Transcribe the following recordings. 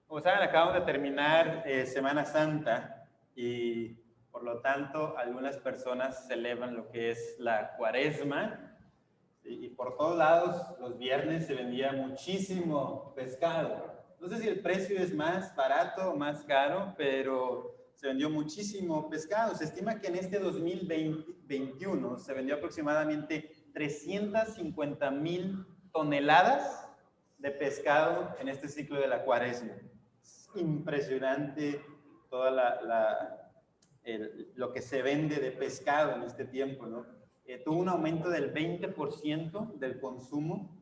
Como saben, acabamos de terminar Semana Santa y por lo tanto algunas personas celebran lo que es la Cuaresma, ¿sí? Y por todos lados los viernes se vendía muchísimo pescado. No sé si el precio es más barato o más caro, pero se vendió muchísimo pescado. Se estima que en este 2021 se vendió aproximadamente 350,000 toneladas de pescado en este ciclo de la Cuaresma. Es impresionante toda lo que se vende de pescado en este tiempo, ¿no? Tuvo un aumento del 20% del consumo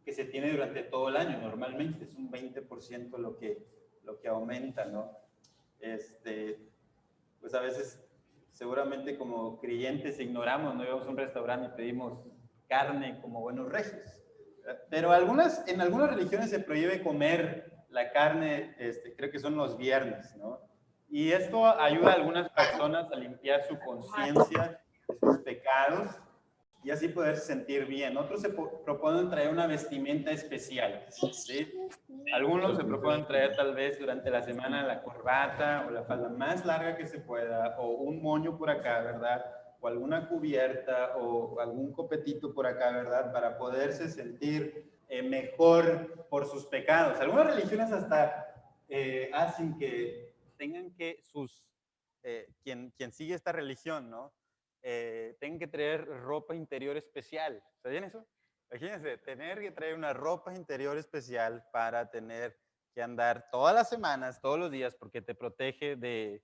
que se tiene durante todo el año. Normalmente es un 20% lo que aumenta, ¿no? Pues a veces seguramente como creyentes ignoramos, no íbamos a un restaurante y pedimos carne como buenos regios. Pero en algunas religiones se prohíbe comer la carne, creo que son los viernes, ¿no? Y esto ayuda a algunas personas a limpiar su conciencia de sus pecados y así poder sentir bien. Otros se proponen traer una vestimenta especial, ¿sí? Algunos se proponen traer tal vez durante la semana la corbata o la falda más larga que se pueda, o un moño por acá, ¿verdad? O alguna cubierta o algún copetito por acá, ¿verdad? Para poderse sentir mejor por sus pecados. Algunas religiones hasta hacen que tengan que quien sigue esta religión, ¿no? Tengan que traer ropa interior especial. ¿Sabían eso? Imagínense, tener que traer una ropa interior especial para tener que andar todas las semanas, todos los días, porque te protege de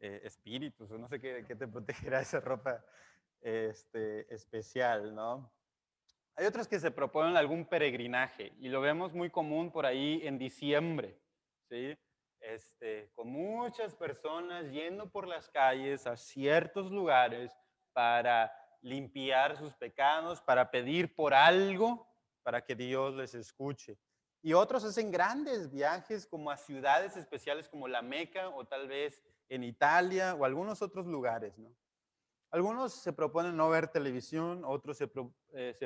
espíritus, o no sé qué te protegerá esa ropa especial, ¿no? Hay otros que se proponen algún peregrinaje y lo vemos muy común por ahí en diciembre, ¿sí? Con muchas personas yendo por las calles a ciertos lugares para limpiar sus pecados, para pedir por algo, para que Dios les escuche. Y otros hacen grandes viajes como a ciudades especiales como la Meca o tal vez en Italia o algunos otros lugares, ¿no? Algunos se proponen no ver televisión, otros se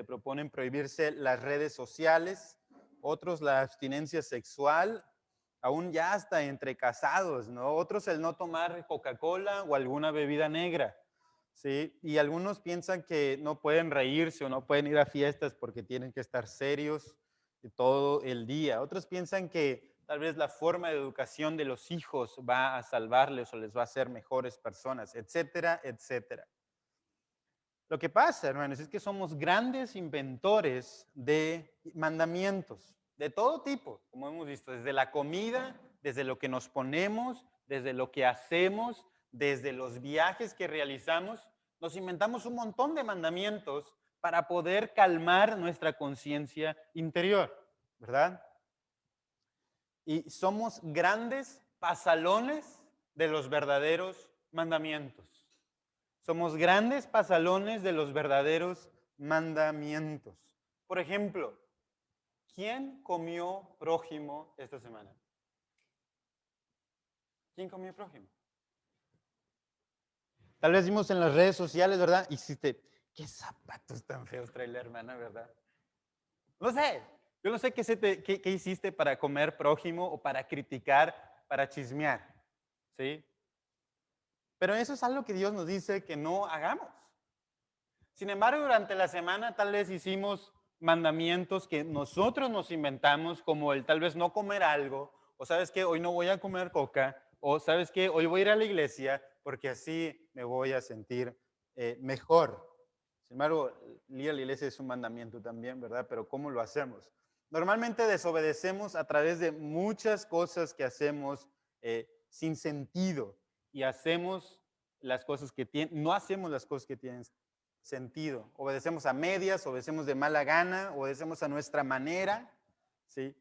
proponen prohibirse las redes sociales, otros la abstinencia sexual, aún ya hasta entre casados, ¿no? Otros el no tomar Coca-Cola o alguna bebida negra, ¿sí? Y algunos piensan que no pueden reírse o no pueden ir a fiestas porque tienen que estar serios todo el día. Otros piensan que tal vez la forma de educación de los hijos va a salvarles o les va a hacer mejores personas, etcétera, etcétera. Lo que pasa, hermanos, es que somos grandes inventores de mandamientos, de todo tipo, como hemos visto, desde la comida, desde lo que nos ponemos, desde lo que hacemos, desde los viajes que realizamos. Nos inventamos un montón de mandamientos para poder calmar nuestra conciencia interior, ¿verdad? Y somos grandes pasalones de los verdaderos mandamientos. Somos grandes pasalones de los verdaderos mandamientos. Por ejemplo, ¿quién comió prójimo esta semana? ¿Quién comió prójimo? Tal vez vimos en las redes sociales, ¿verdad? Hiciste, qué zapatos tan feos trae la hermana, ¿verdad? No sé, yo no sé qué hiciste para comer prójimo o para criticar, para chismear, ¿sí? Pero eso es algo que Dios nos dice que no hagamos. Sin embargo, durante la semana tal vez hicimos mandamientos que nosotros nos inventamos, como el tal vez no comer algo, o sabes que hoy no voy a comer coca, o sabes que hoy voy a ir a la iglesia porque así me voy a sentir mejor. Sin embargo, ir a la iglesia es un mandamiento también, ¿verdad? Pero ¿cómo lo hacemos? Normalmente desobedecemos a través de muchas cosas que hacemos sin sentido y hacemos las cosas que tienen, no hacemos las cosas que tienen sentido. Obedecemos a medias, obedecemos de mala gana, obedecemos a nuestra manera, ¿sí?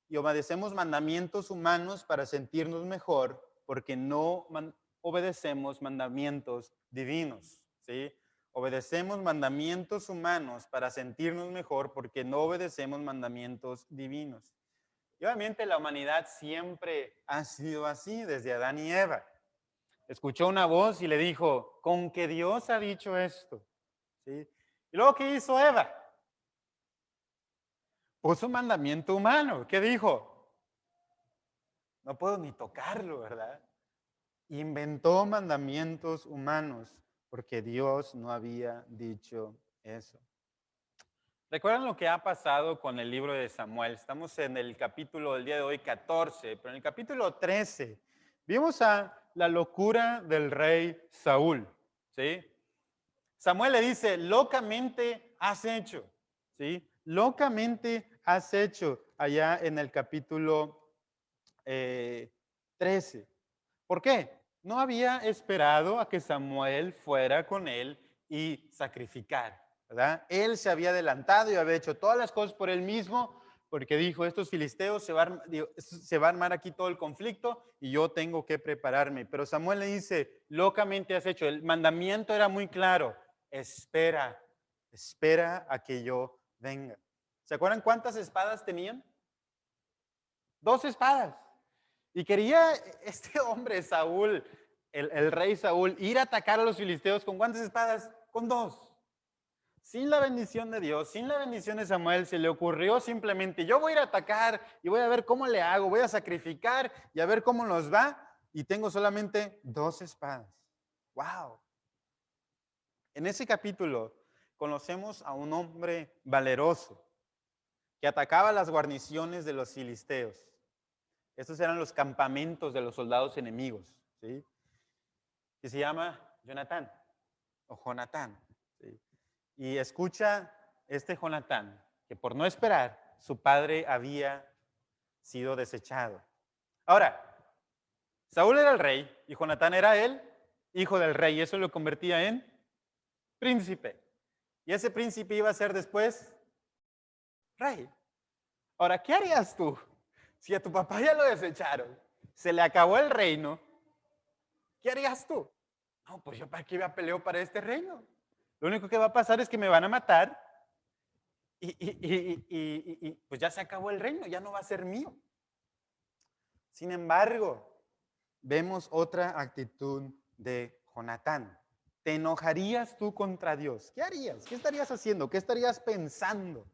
Y obedecemos mandamientos humanos para sentirnos mejor porque no obedecemos mandamientos divinos, ¿sí? Obedecemos mandamientos humanos para sentirnos mejor porque no obedecemos mandamientos divinos. Y obviamente la humanidad siempre ha sido así desde Adán y Eva. Escuchó una voz y le dijo, ¿con qué Dios ha dicho esto? ¿Sí? Y luego, ¿qué hizo Eva? Puso un mandamiento humano. ¿Qué dijo? no puedo ni tocarlo, ¿verdad? Inventó mandamientos humanos porque Dios no había dicho eso. ¿Recuerdan lo que ha pasado con el libro de Samuel? Estamos en el capítulo del día de hoy 14, pero en el capítulo 13 vimos a la locura del rey Saúl, ¿sí? Samuel le dice, locamente has hecho, ¿sí? Locamente has hecho allá en el capítulo 13. ¿Por qué? No había esperado a que Samuel fuera con él y sacrificar, ¿verdad? Él se había adelantado y había hecho todas las cosas por él mismo, porque dijo, estos filisteos se va a armar aquí todo el conflicto y yo tengo que prepararme. Pero Samuel le dice, locamente has hecho, el mandamiento era muy claro, espera, espera a que yo venga. ¿Se acuerdan cuántas espadas tenían? 2 espadas. Y quería este hombre, Saúl, el rey Saúl, ir a atacar a los filisteos con cuántas espadas? Con 2. Sin la bendición de Dios, sin la bendición de Samuel, se le ocurrió simplemente, yo voy a ir a atacar y voy a ver cómo le hago, voy a sacrificar y a ver cómo nos va. Y tengo solamente 2 espadas. ¡Wow! En ese capítulo conocemos a un hombre valeroso que atacaba las guarniciones de los filisteos. Estos eran los campamentos de los soldados enemigos, ¿sí? Que se llama Jonatán o Jonatán, ¿sí? Y escucha este Jonatán, que por no esperar, su padre había sido desechado. Ahora, Saúl era el rey y Jonatán era el hijo del rey, y eso lo convertía en príncipe. Y ese príncipe iba a ser después rey. Ahora, ¿qué harías tú si a tu papá ya lo desecharon? Se le acabó el reino. ¿Qué harías tú? No, pues yo para qué iba a pelear para este reino. Lo único que va a pasar es que me van a matar y pues ya se acabó el reino, ya no va a ser mío. Sin embargo, vemos otra actitud de Jonatán. ¿Te enojarías tú contra Dios? ¿Qué harías? ¿Qué estarías haciendo? ¿Qué estarías pensando?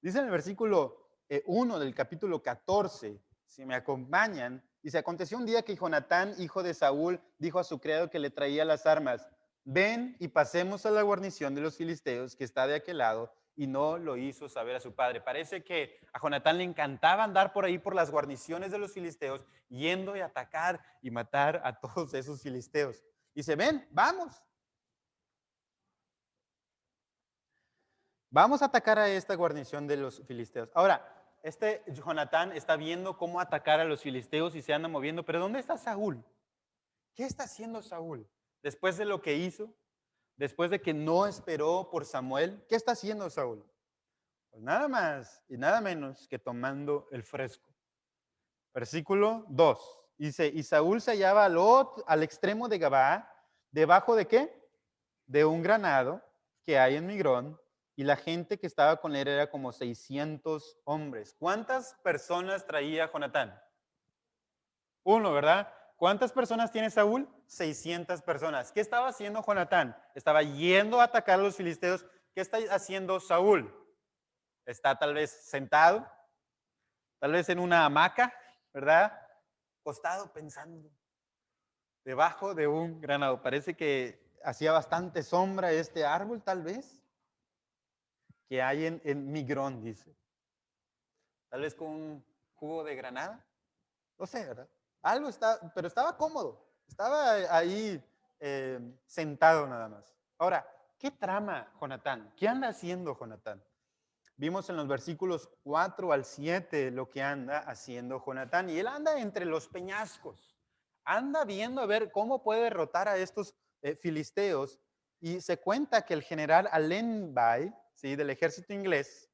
Dice en el versículo 1 del capítulo 14, si me acompañan, dice, aconteció un día que Jonatán, hijo de Saúl, dijo a su criado que le traía las armas, ven y pasemos a la guarnición de los filisteos que está de aquel lado, y no lo hizo saber a su padre. Parece que a Jonatán le encantaba andar por ahí por las guarniciones de los filisteos, yendo y atacar y matar a todos esos filisteos. Dice, ven, vamos. Vamos a atacar a esta guarnición de los filisteos. Ahora, este Jonatán está viendo cómo atacar a los filisteos y se anda moviendo, pero ¿dónde está Saúl? ¿Qué está haciendo Saúl? Después de lo que hizo, después de que no esperó por Samuel, ¿qué está haciendo Saúl? Pues nada más y nada menos que tomando el fresco. Versículo 2. Dice, y Saúl se hallaba al extremo de Gabaa, ¿debajo de qué? De un granado que hay en Migrón, y la gente que estaba con él era como 600 hombres. ¿Cuántas personas traía Jonatán? 1, ¿verdad? ¿Cuántas personas tiene Saúl? 600 personas. ¿Qué estaba haciendo Jonatán? Estaba yendo a atacar a los filisteos. ¿Qué está haciendo Saúl? Está tal vez sentado, tal vez en una hamaca, ¿verdad? Acostado pensando, debajo de un granado. Parece que hacía bastante sombra este árbol, tal vez, que hay en Migrón, dice. Tal vez con un jugo de granada. No sé, ¿verdad? Algo está, pero estaba cómodo. Estaba ahí sentado nada más. Ahora, ¿qué trama Jonatán? ¿Qué anda haciendo Jonatán? Vimos en los versículos 4 al 7 lo que anda haciendo Jonatán. Y él anda entre los peñascos. Anda viendo a ver cómo puede derrotar a estos filisteos. Y se cuenta que el general Allenby, ¿sí?, del ejército inglés,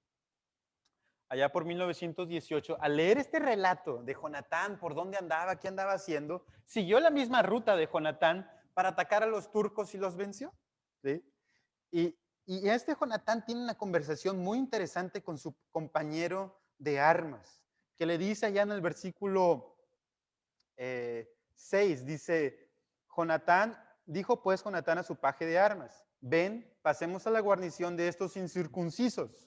allá por 1918, al leer este relato de Jonatán, por dónde andaba, qué andaba haciendo, siguió la misma ruta de Jonatán para atacar a los turcos y los venció. ¿Sí? Y este Jonatán tiene una conversación muy interesante con su compañero de armas, que le dice allá en el versículo 6, dice, dijo pues Jonatán a su paje de armas, ven, pasemos a la guarnición de estos incircuncisos.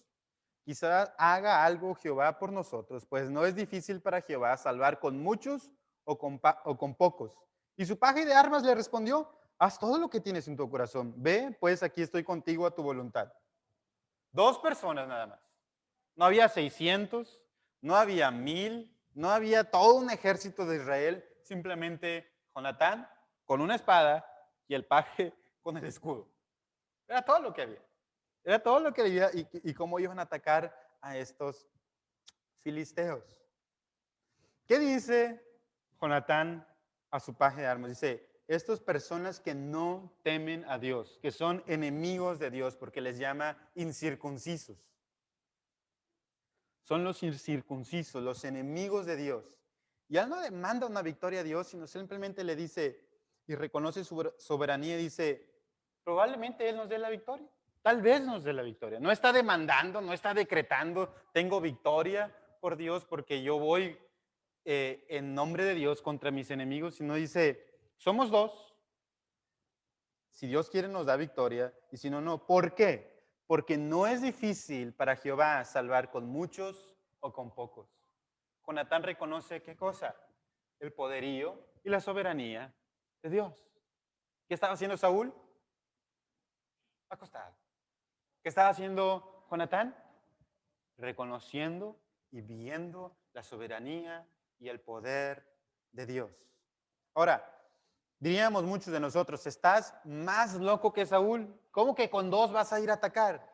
Quizás haga algo Jehová por nosotros, pues no es difícil para Jehová salvar con muchos o con pocos. Y su paje de armas le respondió, haz todo lo que tienes en tu corazón. Ve, pues aquí estoy contigo a tu voluntad. 2 personas nada más. No había 600, no había 1000, no había todo un ejército de Israel. Simplemente Jonatán con una espada y el paje con el escudo. Era todo lo que había. Era todo lo que había y cómo iban a atacar a estos filisteos. ¿Qué dice Jonatán a su paje de armas? Dice, estas personas que no temen a Dios, que son enemigos de Dios, porque les llama incircuncisos. Son los incircuncisos, los enemigos de Dios. Y él no le manda una victoria a Dios, sino simplemente le dice y reconoce su soberanía y dice, probablemente Él nos dé la victoria. Tal vez nos dé la victoria. No está demandando, no está decretando, tengo victoria por Dios porque yo voy en nombre de Dios contra mis enemigos, sino dice, somos dos. Si Dios quiere nos da victoria y si no, no. ¿Por qué? Porque no es difícil para Jehová salvar con muchos o con pocos. Jonatán reconoce qué cosa? El poderío y la soberanía de Dios. ¿Qué estaba haciendo Saúl? Acostado. ¿Qué estaba haciendo Jonatán? Reconociendo y viendo la soberanía y el poder de Dios. Ahora, diríamos muchos de nosotros, estás más loco que Saúl. ¿Cómo que con 2 vas a ir a atacar?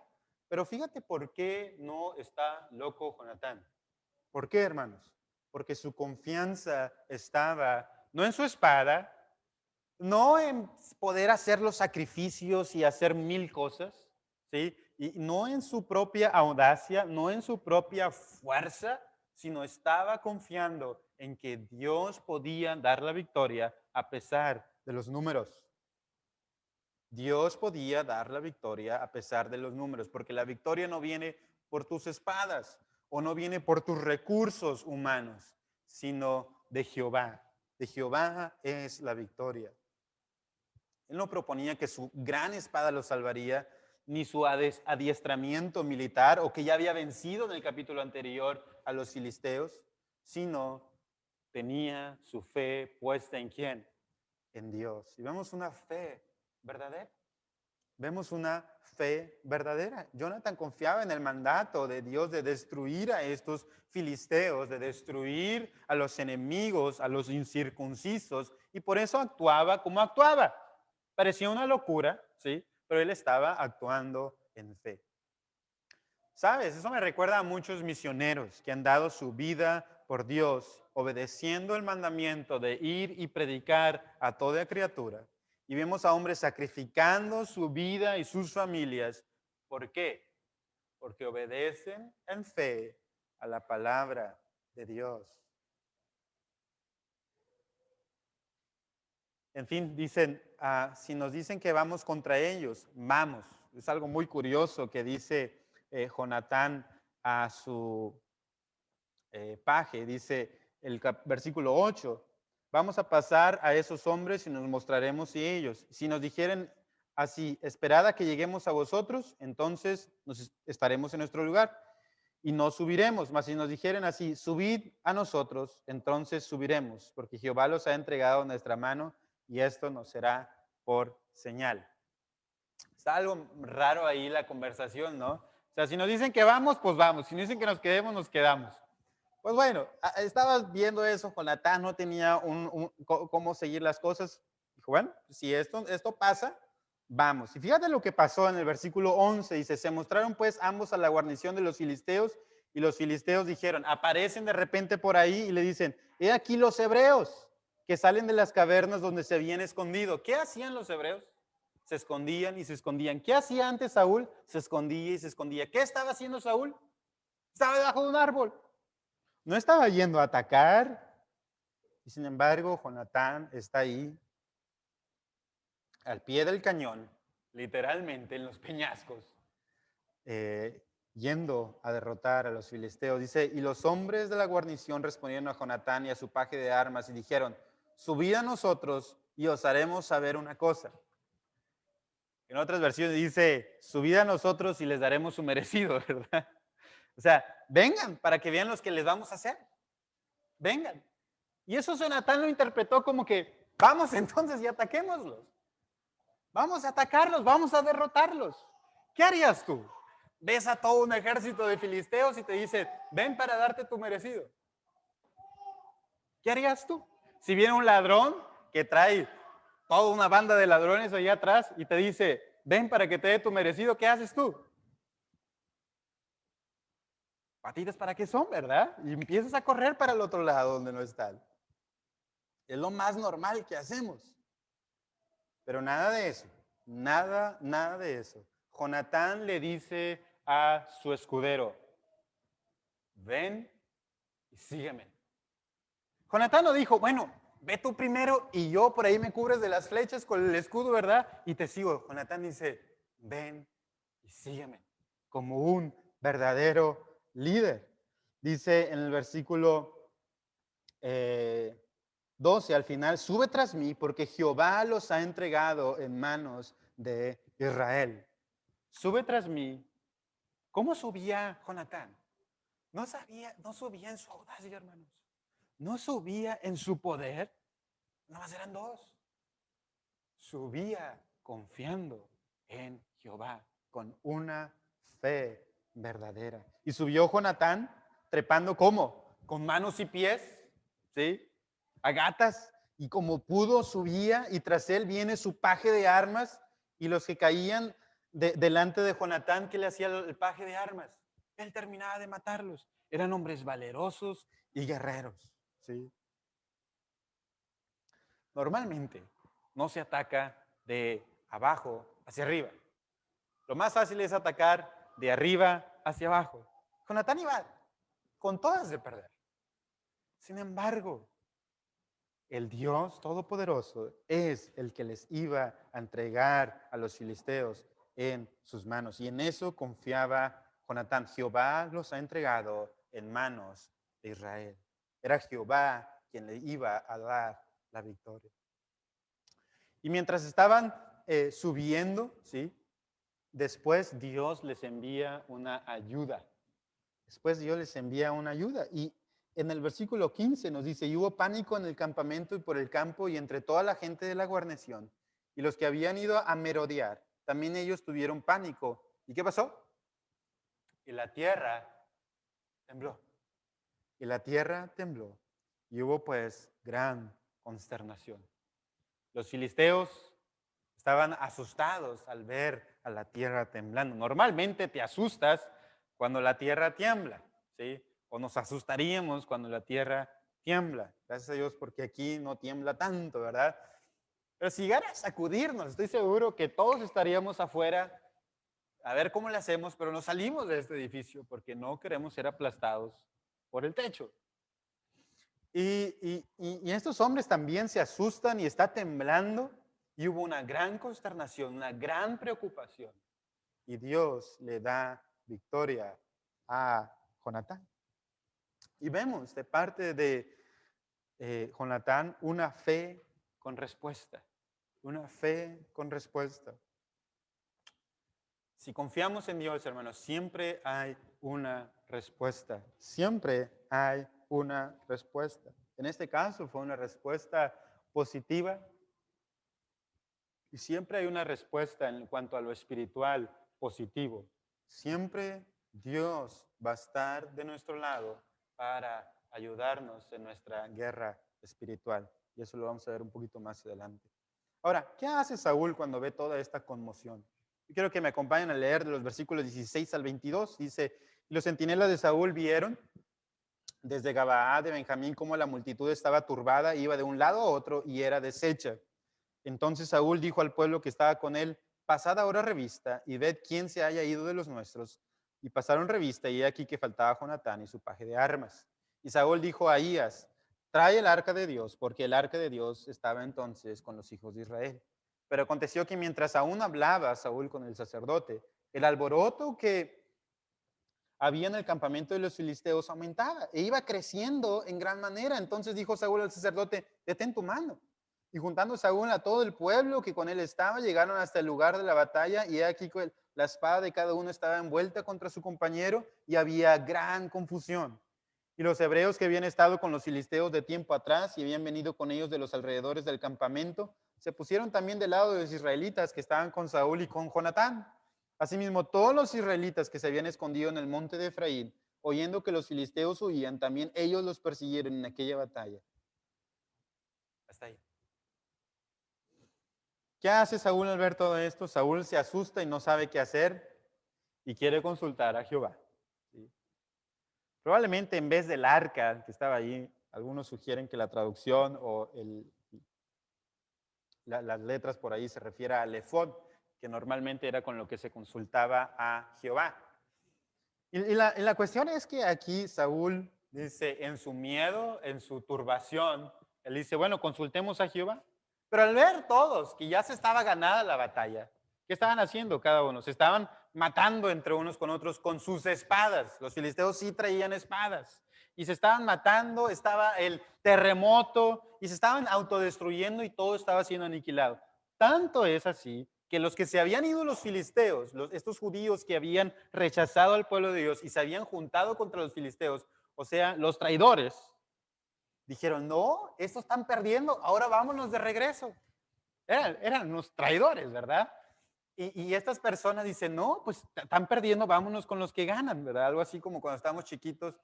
Pero fíjate por qué no está loco Jonatán. ¿Por qué, hermanos? Porque su confianza estaba no en su espada, no en poder hacer los sacrificios y hacer 1000 cosas, ¿sí? Y no en su propia audacia, no en su propia fuerza, sino estaba confiando en que Dios podía dar la victoria a pesar de los números. Dios podía dar la victoria a pesar de los números, porque la victoria no viene por tus espadas o no viene por tus recursos humanos, sino de Jehová. De Jehová es la victoria. Él no proponía que su gran espada lo salvaría, ni su adiestramiento militar, o que ya había vencido en el capítulo anterior a los filisteos, sino tenía su fe puesta en quién? En Dios. Y vemos una fe verdadera. Vemos una fe verdadera. Jonathan confiaba en el mandato de Dios de destruir a estos filisteos, de destruir a los enemigos, a los incircuncisos, y por eso actuaba como actuaba. Parecía una locura, ¿sí? Pero él estaba actuando en fe. ¿Sabes? Eso me recuerda a muchos misioneros que han dado su vida por Dios, obedeciendo el mandamiento de ir y predicar a toda criatura. Y vemos a hombres sacrificando su vida y sus familias. ¿Por qué? Porque obedecen en fe a la palabra de Dios. En fin, dicen, si nos dicen que vamos contra ellos, vamos. Es algo muy curioso que dice Jonatán a su paje, dice el versículo 8, vamos a pasar a esos hombres y nos mostraremos y ellos. Si nos dijeren así, esperad a que lleguemos a vosotros, entonces estaremos en nuestro lugar y no subiremos. Mas si nos dijeren así, subid a nosotros, entonces subiremos, porque Jehová los ha entregado en nuestra mano y esto nos será por señal. Está algo raro ahí la conversación, ¿no? O sea, si nos dicen que vamos, pues vamos. Si nos dicen que nos quedemos, nos quedamos. Pues bueno, estabas viendo eso, Jonatán no tenía cómo seguir las cosas. Dijo, bueno, si esto pasa, vamos. Y fíjate lo que pasó en el versículo 11, dice, se mostraron pues ambos a la guarnición de los filisteos y los filisteos dijeron, aparecen de repente por ahí y le dicen, he aquí los hebreos que salen de las cavernas donde se habían escondido. ¿Qué hacían los hebreos? Se escondían y se escondían. ¿Qué hacía antes Saúl? Se escondía y se escondía. ¿Qué estaba haciendo Saúl? Estaba debajo de un árbol. No estaba yendo a atacar. Y sin embargo, Jonatán está ahí, al pie del cañón, literalmente en los peñascos, yendo a derrotar a los filisteos. Dice, y los hombres de la guarnición respondieron a Jonatán y a su paje de armas y dijeron, subid a nosotros y os haremos saber una cosa. En otras versiones dice, subid a nosotros y les daremos su merecido, ¿verdad? O sea, vengan para que vean los que les vamos a hacer. Vengan. Y eso Jonatán lo interpretó como que, vamos entonces y ataquémoslos. Vamos a atacarlos, vamos a derrotarlos. ¿Qué harías tú? Ves a todo un ejército de filisteos y te dice, ven para darte tu merecido. ¿Qué harías tú? Si viene un ladrón que trae toda una banda de ladrones allá atrás y te dice, ven para que te dé tu merecido, ¿qué haces tú? Patitas para qué son, ¿verdad? Y empiezas a correr para el otro lado donde no están. Es lo más normal que hacemos. Pero nada de eso, nada de eso. Jonatán le dice a su escudero, ven y sígueme. Jonatán no dijo, bueno, ve tú primero y yo por ahí me cubres de las flechas con el escudo, ¿verdad? Y te sigo. Jonatán dice, ven y sígueme, como un verdadero líder. Dice en el versículo 12 al final, sube tras mí porque Jehová los ha entregado en manos de Israel. Sube tras mí. ¿Cómo subía Jonatán? No subía en su audacia, hermanos. No subía en su poder. Nada más eran dos. Subía confiando en Jehová con una fe verdadera. Y subió Jonatán trepando ¿cómo? Con manos y pies, ¿sí? A gatas, y como pudo subía, y tras él viene su paje de armas, y los que caían delante de Jonatán, ¿qué le hacía el paje de armas? Él terminaba de matarlos. Eran hombres valerosos y guerreros, ¿sí? Normalmente no se ataca de abajo hacia arriba. Lo más fácil es atacar de arriba hacia abajo. Jonatán iba con todas de perder. Sin embargo, el Dios Todopoderoso es el que les iba a entregar a los filisteos en sus manos. Y en eso confiaba Jonatán. Jehová los ha entregado en manos de Israel. Era Jehová quien le iba a dar la victoria. Y mientras estaban subiendo, ¿sí? Después Dios les envía una ayuda. Después Dios les envía una ayuda. Y en el versículo 15 nos dice, y hubo pánico en el campamento y por el campo y entre toda la gente de la guarnición. Y los que habían ido a merodear, también ellos tuvieron pánico. ¿Y qué pasó? Y la tierra tembló. Y la tierra tembló. Y hubo pues gran consternación. Los filisteos estaban asustados al ver a la tierra temblando. Normalmente te asustas cuando la tierra tiembla, ¿sí? O nos asustaríamos cuando la tierra tiembla. Gracias a Dios porque aquí no tiembla tanto, ¿verdad? Pero si llegara a sacudirnos, estoy seguro que todos estaríamos afuera a ver cómo le hacemos, pero nos salimos de este edificio porque no queremos ser aplastados por el techo. Y estos hombres también se asustan y está temblando. Y hubo una gran consternación, una gran preocupación. Y Dios le da victoria a Jonatán. Y vemos de parte de Jonatán una fe con respuesta. Una fe con respuesta. Si confiamos en Dios, hermanos, siempre hay una respuesta. Siempre hay una respuesta. En este caso fue una respuesta positiva. Y siempre hay una respuesta en cuanto a lo espiritual positivo. Siempre Dios va a estar de nuestro lado para ayudarnos en nuestra guerra espiritual. Y eso lo vamos a ver un poquito más adelante. Ahora, ¿qué hace Saúl cuando ve toda esta conmoción? Yo quiero que me acompañen a leer de los versículos 16 al 22. Dice, y los centinelas de Saúl vieron desde Gabaa de Benjamín cómo la multitud estaba turbada, iba de un lado a otro y era deshecha. Entonces Saúl dijo al pueblo que estaba con él, pasad ahora revista y ved quién se haya ido de los nuestros. Y pasaron revista y he aquí que faltaba Jonatán y su paje de armas. Y Saúl dijo a Ahías, trae el arca de Dios, porque el arca de Dios estaba entonces con los hijos de Israel. Pero aconteció que mientras aún hablaba Saúl con el sacerdote, el alboroto que había en el campamento de los filisteos aumentaba e iba creciendo en gran manera. Entonces dijo Saúl al sacerdote, detén tu mano. Y juntando Saúl a todo el pueblo que con él estaba, llegaron hasta el lugar de la batalla, y he aquí que la espada de cada uno estaba envuelta contra su compañero, y había gran confusión. Y los hebreos que habían estado con los filisteos de tiempo atrás y habían venido con ellos de los alrededores del campamento, se pusieron también del lado de los israelitas que estaban con Saúl y con Jonatán. Asimismo, todos los israelitas que se habían escondido en el monte de Efraín, oyendo que los filisteos huían, también ellos los persiguieron en aquella batalla. Hasta ahí. ¿Qué hace Saúl al ver todo esto? Saúl se asusta y no sabe qué hacer y quiere consultar a Jehová. ¿Sí? Probablemente en vez del arca que estaba allí, algunos sugieren que la traducción o las letras por ahí se refiere al efod, que normalmente era con lo que se consultaba a Jehová. Y la cuestión es que aquí Saúl dice, en su miedo, en su turbación, él dice, bueno, consultemos a Jehová. Pero al ver todos que ya se estaba ganada la batalla, ¿qué estaban haciendo cada uno? Se estaban matando entre unos con otros con sus espadas. Los filisteos sí traían espadas. Y se estaban matando, estaba el terremoto y se estaban autodestruyendo y todo estaba siendo aniquilado. Tanto es así que los que se habían ido los filisteos, estos judíos que habían rechazado al pueblo de Dios y se habían juntado contra los filisteos, o sea, los traidores, dijeron, no, estos están perdiendo, ahora vámonos de regreso. Eran unos traidores, ¿verdad? Y estas personas dicen, no, pues están perdiendo, vámonos con los que ganan, ¿verdad? Algo así como cuando estábamos chiquitos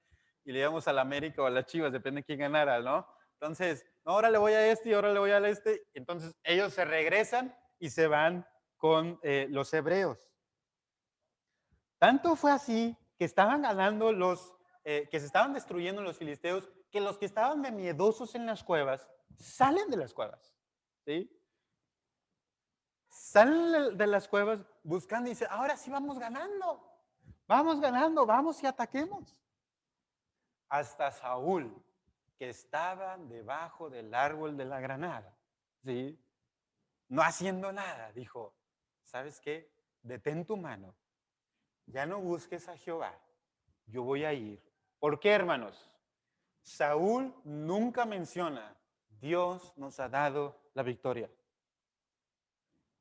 y le íbamos a la América o a las Chivas, depende de quién ganara, ¿no? Entonces, no, ahora le voy a este y ahora le voy al este. Entonces, ellos se regresan y se van con los hebreos. Tanto fue así que estaban ganando que se estaban destruyendo los filisteos, que los que estaban de miedosos en las cuevas salen de las cuevas, ¿sí? Salen de las cuevas buscando y dicen, ahora sí vamos ganando, vamos y ataquemos. Hasta Saúl, que estaba debajo del árbol de la granada, ¿sí? No haciendo nada, dijo, ¿sabes qué? Detén tu mano, ya no busques a Jehová, yo voy a ir. ¿Por qué, hermanos? Saúl nunca menciona, Dios nos ha dado la victoria.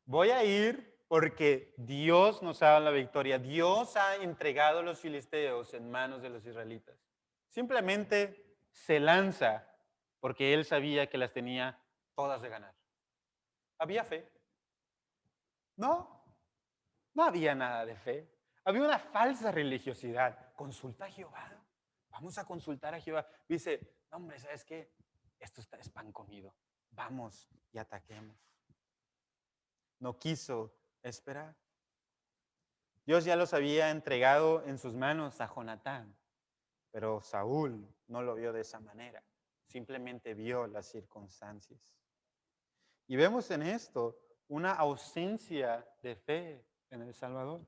Voy a ir porque Dios nos ha dado la victoria. Dios ha entregado a los filisteos en manos de los israelitas. Simplemente se lanza porque él sabía que las tenía todas de ganar. ¿Había fe? No, no había nada de fe. Había una falsa religiosidad. Consulta a Jehová. Vamos a consultar a Jehová. Dice, no, hombre, ¿sabes qué? Esto es pan comido. Vamos y ataquemos. No quiso esperar. Dios ya los había entregado en sus manos a Jonatán, pero Saúl no lo vio de esa manera. Simplemente vio las circunstancias. Y vemos en esto una ausencia de fe en el Salvador.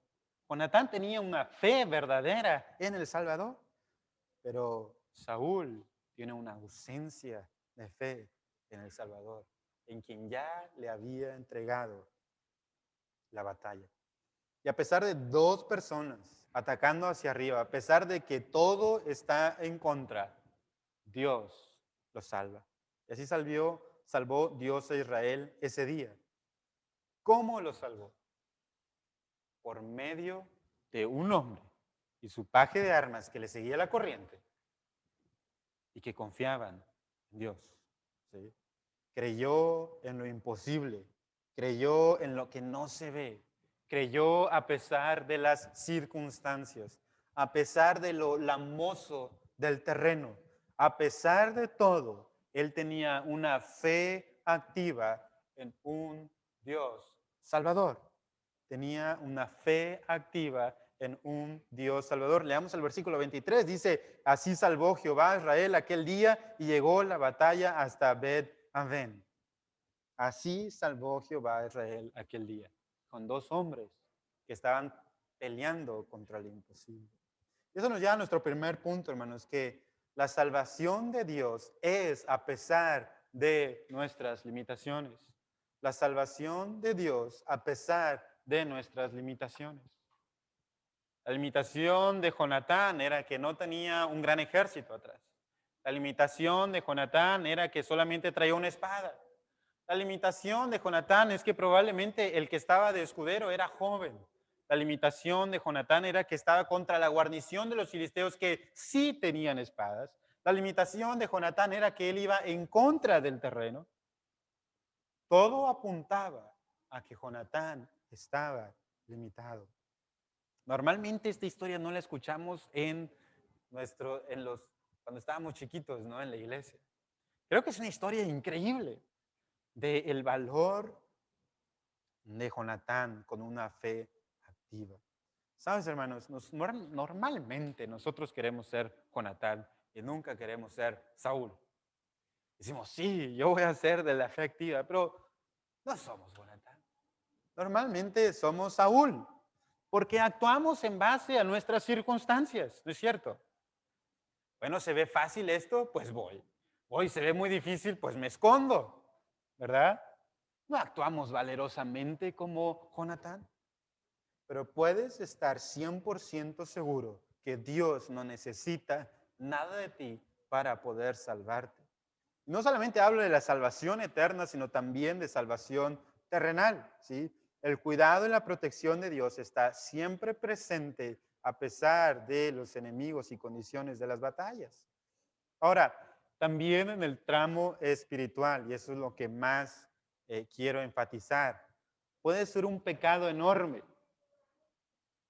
Jonatán tenía una fe verdadera en el Salvador, pero Saúl tiene una ausencia de fe en el Salvador, en quien ya le había entregado la batalla. Y a pesar de dos personas atacando hacia arriba, a pesar de que todo está en contra, Dios lo salva. Y así salvó Dios a Israel ese día. ¿Cómo lo salvó? Por medio de un hombre y su paje de armas que le seguía la corriente y que confiaban en Dios. ¿Sí? Creyó en lo imposible, creyó en lo que no se ve, creyó a pesar de las circunstancias, a pesar de lo lamoso del terreno, a pesar de todo, él tenía una fe activa en un Dios Salvador. Tenía una fe activa en un Dios Salvador. Leamos el versículo 23, dice, así salvó Jehová a Israel aquel día y llegó la batalla hasta Bet-Aven. Así salvó Jehová a Israel aquel día, con dos hombres que estaban peleando contra lo imposible. Y eso nos lleva a nuestro primer punto, hermanos, que la salvación de Dios es a pesar de nuestras limitaciones. La salvación de Dios a pesar de nuestras limitaciones. La limitación de Jonatán era que no tenía un gran ejército atrás. La limitación de Jonatán era que solamente traía una espada. La limitación de Jonatán es que probablemente el que estaba de escudero era joven. La limitación de Jonatán era que estaba contra la guarnición de los filisteos que sí tenían espadas. La limitación de Jonatán era que él iba en contra del terreno. Todo apuntaba a que Jonatán estaba limitado. Normalmente esta historia no la escuchamos cuando estábamos chiquitos, ¿no? En la iglesia. Creo que es una historia increíble del valor de Jonatán con una fe activa. Sabes, hermanos, normalmente nosotros queremos ser Jonatán y nunca queremos ser Saúl. Decimos, sí, yo voy a ser de la fe activa, pero no somos Jonatán. Normalmente somos Saúl, porque actuamos en base a nuestras circunstancias, ¿no es cierto? Bueno, se ve fácil esto, pues voy. Hoy se ve muy difícil, pues me escondo, ¿verdad? No actuamos valerosamente como Jonatán, pero puedes estar 100% seguro que Dios no necesita nada de ti para poder salvarte. No solamente hablo de la salvación eterna, sino también de salvación terrenal, ¿sí? El cuidado y la protección de Dios está siempre presente a pesar de los enemigos y condiciones de las batallas. Ahora, también en el tramo espiritual, y eso es lo que más quiero enfatizar, puede ser un pecado enorme.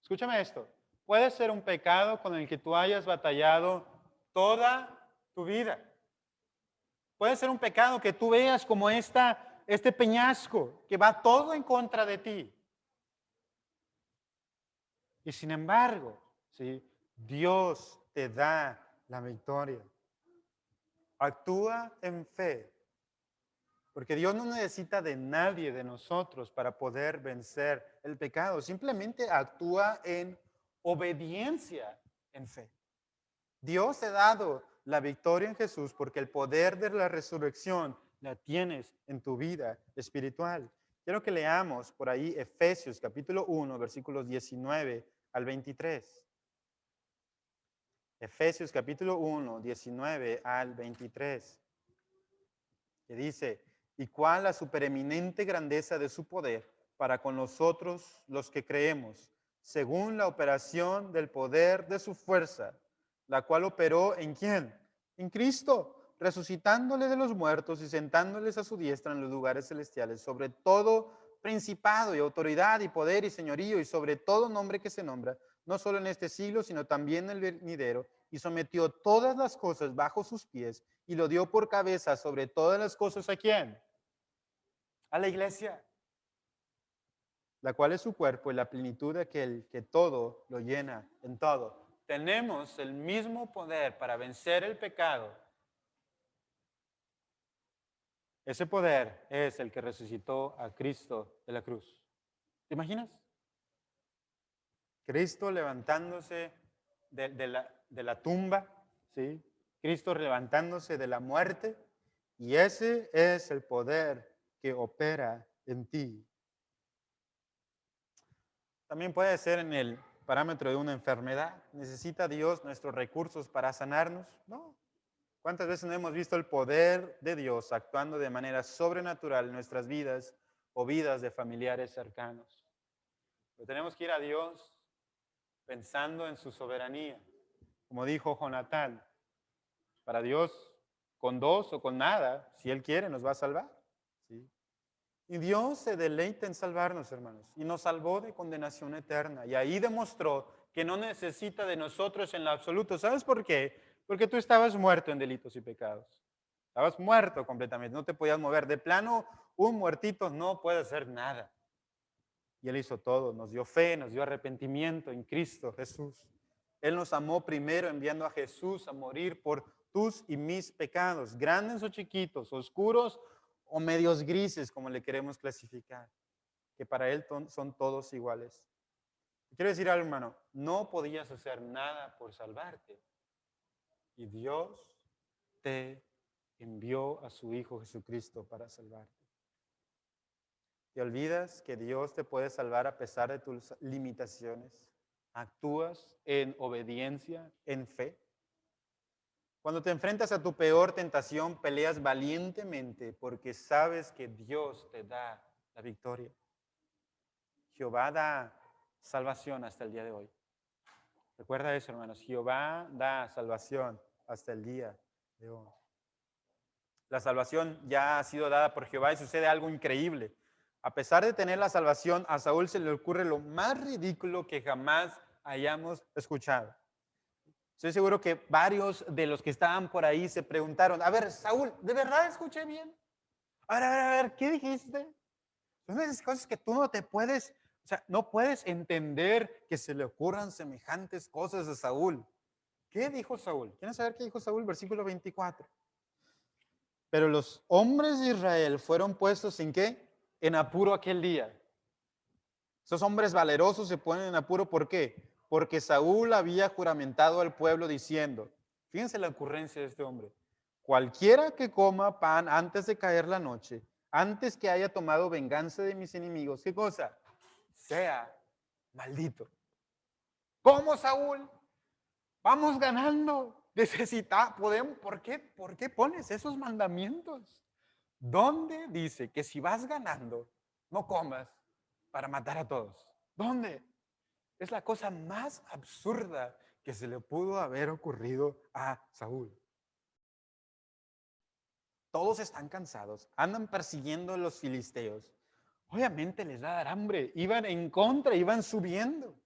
Escúchame esto, puede ser un pecado con el que tú hayas batallado toda tu vida. Puede ser un pecado que tú veas como este peñasco que va todo en contra de ti. Y sin embargo, ¿sí? Dios te da la victoria. Actúa en fe, porque Dios no necesita de nadie de nosotros para poder vencer el pecado. Simplemente actúa en obediencia en fe. Dios te ha dado la victoria en Jesús porque el poder de la resurrección la tienes en tu vida espiritual. Quiero que leamos por ahí Efesios capítulo 1, versículos 19 al 23. Efesios capítulo 1, 19 al 23. Que dice, y cuál la supereminente grandeza de su poder para con nosotros los que creemos, según la operación del poder de su fuerza, la cual operó en quién? En Cristo, resucitándole de los muertos y sentándoles a su diestra en los lugares celestiales, sobre todo principado y autoridad y poder y señorío y sobre todo nombre que se nombra, no solo en este siglo, sino también en el venidero, y sometió todas las cosas bajo sus pies y lo dio por cabeza sobre todas las cosas. ¿A quién? A la iglesia, la cual es su cuerpo y la plenitud de aquel que todo lo llena en todo. Tenemos el mismo poder para vencer el pecado. Ese poder es el que resucitó a Cristo de la cruz. ¿Te imaginas? Cristo levantándose de la tumba, ¿sí? Cristo levantándose de la muerte, y ese es el poder que opera en ti. También puede ser en el parámetro de una enfermedad. ¿Necesita Dios nuestros recursos para sanarnos? No. ¿Cuántas veces no hemos visto el poder de Dios actuando de manera sobrenatural en nuestras vidas o vidas de familiares cercanos? Pero tenemos que ir a Dios pensando en su soberanía. Como dijo Jonatán, para Dios, con dos o con nada, si Él quiere, nos va a salvar. ¿Sí? Y Dios se deleita en salvarnos, hermanos, y nos salvó de condenación eterna. Y ahí demostró que no necesita de nosotros en lo absoluto. ¿Sabes por qué? Porque tú estabas muerto en delitos y pecados. Estabas muerto completamente, no te podías mover. De plano, un muertito no puede hacer nada. Y Él hizo todo, nos dio fe, nos dio arrepentimiento en Cristo Jesús. Él nos amó primero enviando a Jesús a morir por tus y mis pecados, grandes o chiquitos, oscuros o medios grises, como le queremos clasificar, que para Él son todos iguales. Quiero decir algo, hermano, no podías hacer nada por salvarte. Y Dios te envió a su Hijo Jesucristo para salvarte. ¿Te olvidas que Dios te puede salvar a pesar de tus limitaciones? ¿Actúas en obediencia, en fe? Cuando te enfrentas a tu peor tentación, peleas valientemente porque sabes que Dios te da la victoria. Jehová da salvación hasta el día de hoy. Recuerda eso, hermanos. Jehová da salvación hasta el día de hoy. La salvación ya ha sido dada por Jehová y sucede algo increíble. A pesar de tener la salvación, a Saúl se le ocurre lo más ridículo que jamás hayamos escuchado. Estoy seguro que varios de los que estaban por ahí se preguntaron, a ver, Saúl, ¿de verdad escuché bien? A ver, ¿qué dijiste? Son esas cosas que tú no te puedes, o sea, no puedes entender que se le ocurran semejantes cosas a Saúl. ¿Qué dijo Saúl? ¿Quieren saber qué dijo Saúl? Versículo 24. Pero los hombres de Israel fueron puestos ¿en qué? En apuro aquel día. Esos hombres valerosos se ponen en apuro, ¿por qué? Porque Saúl había juramentado al pueblo diciendo, fíjense la ocurrencia de este hombre, cualquiera que coma pan antes de caer la noche, antes que haya tomado venganza de mis enemigos, ¿qué cosa? Sea maldito. ¿Cómo, Saúl? Vamos ganando. Podemos, ¿por qué pones esos mandamientos? ¿Dónde dice que si vas ganando, no comas para matar a todos? ¿Dónde? Es la cosa más absurda que se le pudo haber ocurrido a Saúl. Todos están cansados, andan persiguiendo a los filisteos. Obviamente les va a dar hambre, iban en contra, iban subiendo.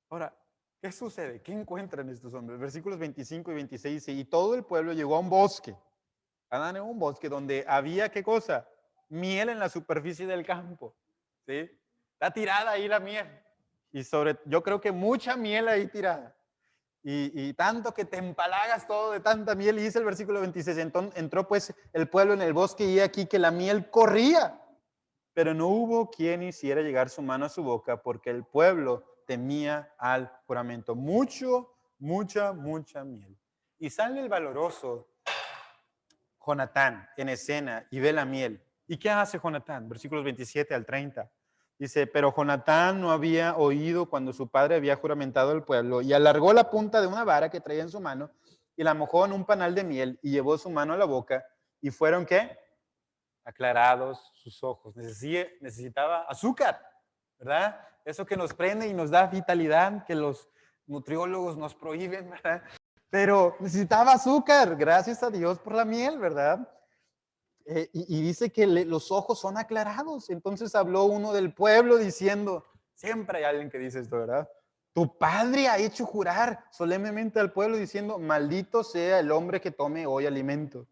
Ahora, ¿qué sucede? ¿Qué encuentran estos hombres? Versículos 25 y 26 dice, y todo el pueblo llegó a un bosque. Andan en un bosque donde había, ¿qué cosa? Miel en la superficie del campo. ¿Sí? Está tirada ahí la miel. Y yo creo que mucha miel ahí tirada. Y tanto que te empalagas todo de tanta miel. Y dice el versículo 26, entonces entró pues el pueblo en el bosque y aquí que la miel corría. Pero no hubo quien hiciera llegar su mano a su boca porque el pueblo temía al juramento. Mucha miel. Y sale el valoroso Jonatán en escena y ve la miel. ¿Y qué hace Jonatán? Versículos 27 al 30. Dice, pero Jonatán no había oído cuando su padre había juramentado al pueblo y alargó la punta de una vara que traía en su mano y la mojó en un panal de miel y llevó su mano a la boca y fueron, ¿qué? Aclarados sus ojos. Necesitaba azúcar, ¿verdad? Eso que nos prende y nos da vitalidad, que los nutriólogos nos prohíben, ¿verdad? Pero necesitaba azúcar, gracias a Dios por la miel, ¿verdad? Y dice que los ojos son aclarados. Entonces habló uno del pueblo diciendo, siempre hay alguien que dice esto, ¿verdad? Tu padre ha hecho jurar solemnemente al pueblo diciendo, maldito sea el hombre que tome hoy alimento.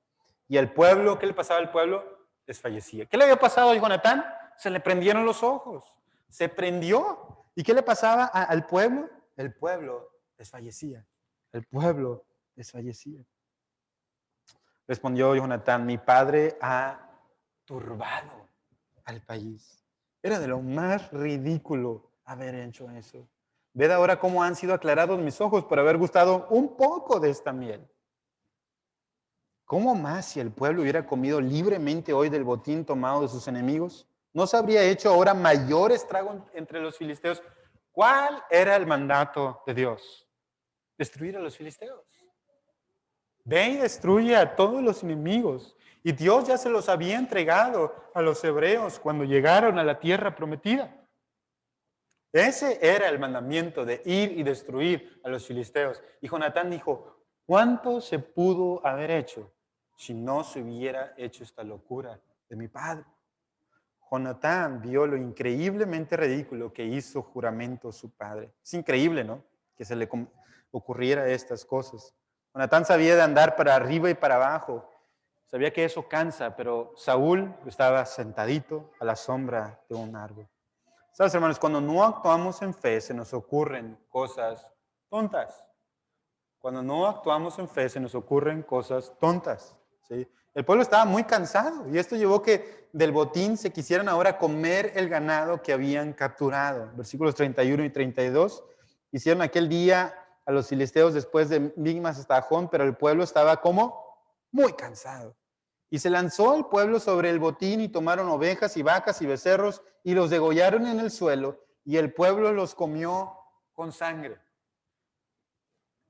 Y el pueblo, ¿qué le pasaba al pueblo? Desfallecía. ¿Qué le había pasado a Jonatán? Se le prendieron los ojos, se prendió. ¿Y qué le pasaba al pueblo? El pueblo desfallecía. El pueblo desfallecía. Respondió Jonatán, mi padre ha turbado al país. Era de lo más ridículo haber hecho eso. Ved ahora cómo han sido aclarados mis ojos por haber gustado un poco de esta miel. ¿Cómo más si el pueblo hubiera comido libremente hoy del botín tomado de sus enemigos? ¿No se habría hecho ahora mayor estrago entre los filisteos? ¿Cuál era el mandato de Dios? Destruir a los filisteos. Ve y destruye a todos los enemigos. Y Dios ya se los había entregado a los hebreos cuando llegaron a la tierra prometida. Ese era el mandamiento de ir y destruir a los filisteos. Y Jonatán dijo, ¿cuánto se pudo haber hecho si no se hubiera hecho esta locura de mi padre? Jonatán vio lo increíblemente ridículo que hizo juramento su padre. Es increíble, ¿no? Que se le ocurriera estas cosas. Jonatán sabía de andar para arriba y para abajo. Sabía que eso cansa, pero Saúl estaba sentadito a la sombra de un árbol. ¿Sabes, hermanos? Cuando no actuamos en fe, se nos ocurren cosas tontas. Cuando no actuamos en fe, se nos ocurren cosas tontas. ¿Sí? El pueblo estaba muy cansado y esto llevó que del botín se quisieran ahora comer el ganado que habían capturado. Versículos 31 y 32. Hicieron aquel día a los filisteos después de Migmas hasta Ajón, pero el pueblo estaba como muy cansado. Y se lanzó el pueblo sobre el botín y tomaron ovejas y vacas y becerros y los degollaron en el suelo y el pueblo los comió con sangre.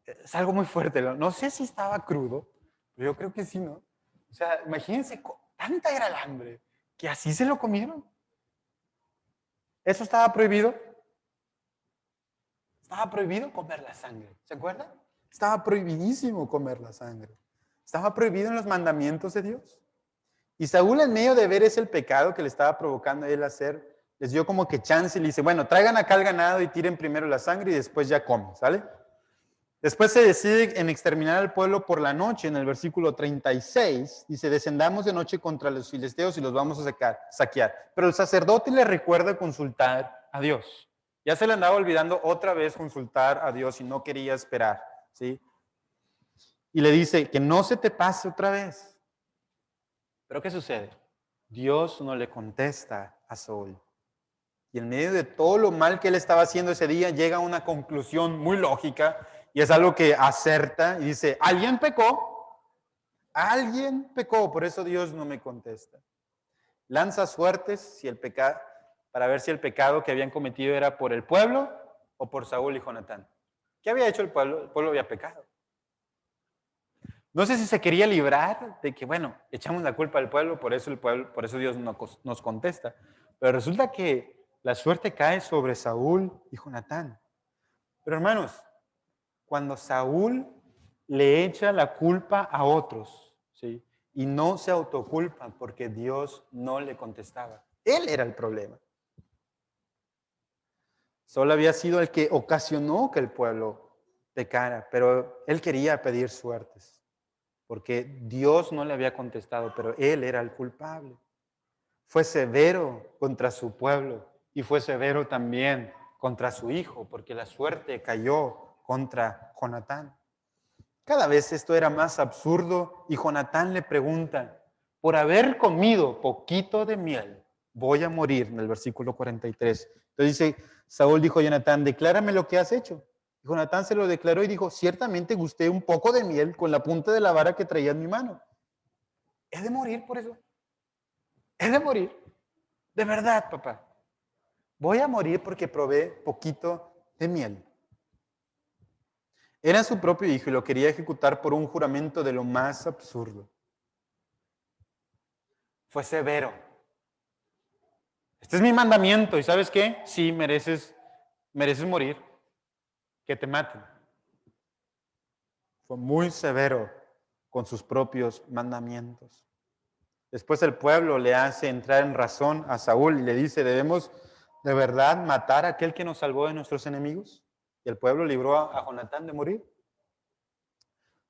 Es algo muy fuerte. No sé si estaba crudo, pero yo creo que sí, ¿no? O sea, imagínense, tanta era el hambre que así se lo comieron. ¿Eso estaba prohibido? Estaba prohibido comer la sangre. ¿Se acuerdan? Estaba prohibidísimo comer la sangre. Estaba prohibido en los mandamientos de Dios. Y Saúl, en medio de ver ese el pecado que le estaba provocando a él hacer, les dio como que chance y le dice, bueno, traigan acá el ganado y tiren primero la sangre y después ya comen, ¿sale? Después se decide en exterminar al pueblo por la noche, en el versículo 36, dice, descendamos de noche contra los filisteos y los vamos a saquear. Pero el sacerdote le recuerda consultar a Dios. Ya se le andaba olvidando otra vez consultar a Dios y no quería esperar, ¿sí? Y le dice, que no se te pase otra vez. Pero ¿qué sucede? Dios no le contesta a Saúl. Y en medio de todo lo mal que él estaba haciendo ese día, llega a una conclusión muy lógica y es algo que acerta y dice, alguien pecó, por eso Dios no me contesta. Lanza suertes si el para ver si el pecado que habían cometido era por el pueblo o por Saúl y Jonatán. ¿Qué había hecho el pueblo? El pueblo había pecado. No sé si se quería librar de que, bueno, echamos la culpa al pueblo, por eso Dios nos contesta. Pero resulta que la suerte cae sobre Saúl y Jonatán. Pero hermanos, cuando Saúl le echa la culpa a otros, ¿sí? Y no se autoculpa porque Dios no le contestaba. Él era el problema. Saúl había sido el que ocasionó que el pueblo pecara, pero él quería pedir suertes porque Dios no le había contestado, pero él era el culpable. Fue severo contra su pueblo y fue severo también contra su hijo, porque la suerte cayó contra Jonatán. Cada vez esto era más absurdo y Jonatán le pregunta, por haber comido poquito de miel, voy a morir, en el versículo 43. Entonces dice, Saúl dijo a Jonatán, declárame lo que has hecho. Y Jonatán se lo declaró y dijo, ciertamente gusté un poco de miel con la punta de la vara que traía en mi mano. ¿He de morir por eso? ¿He de morir? De verdad, papá. Voy a morir porque probé poquito de miel. Era su propio hijo y lo quería ejecutar por un juramento de lo más absurdo. Fue severo. Este es mi mandamiento y ¿sabes qué? Sí, mereces morir, que te maten. Fue muy severo con sus propios mandamientos. Después el pueblo le hace entrar en razón a Saúl y le dice, ¿debemos de verdad matar a aquel que nos salvó de nuestros enemigos? Y el pueblo libró a Jonatán de morir.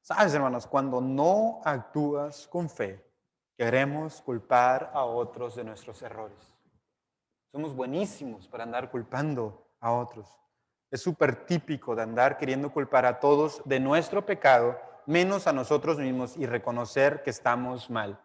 Sabes, hermanos, cuando no actúas con fe, queremos culpar a otros de nuestros errores. Somos buenísimos para andar culpando a otros. Es súper típico de andar queriendo culpar a todos de nuestro pecado, menos a nosotros mismos y reconocer que estamos mal.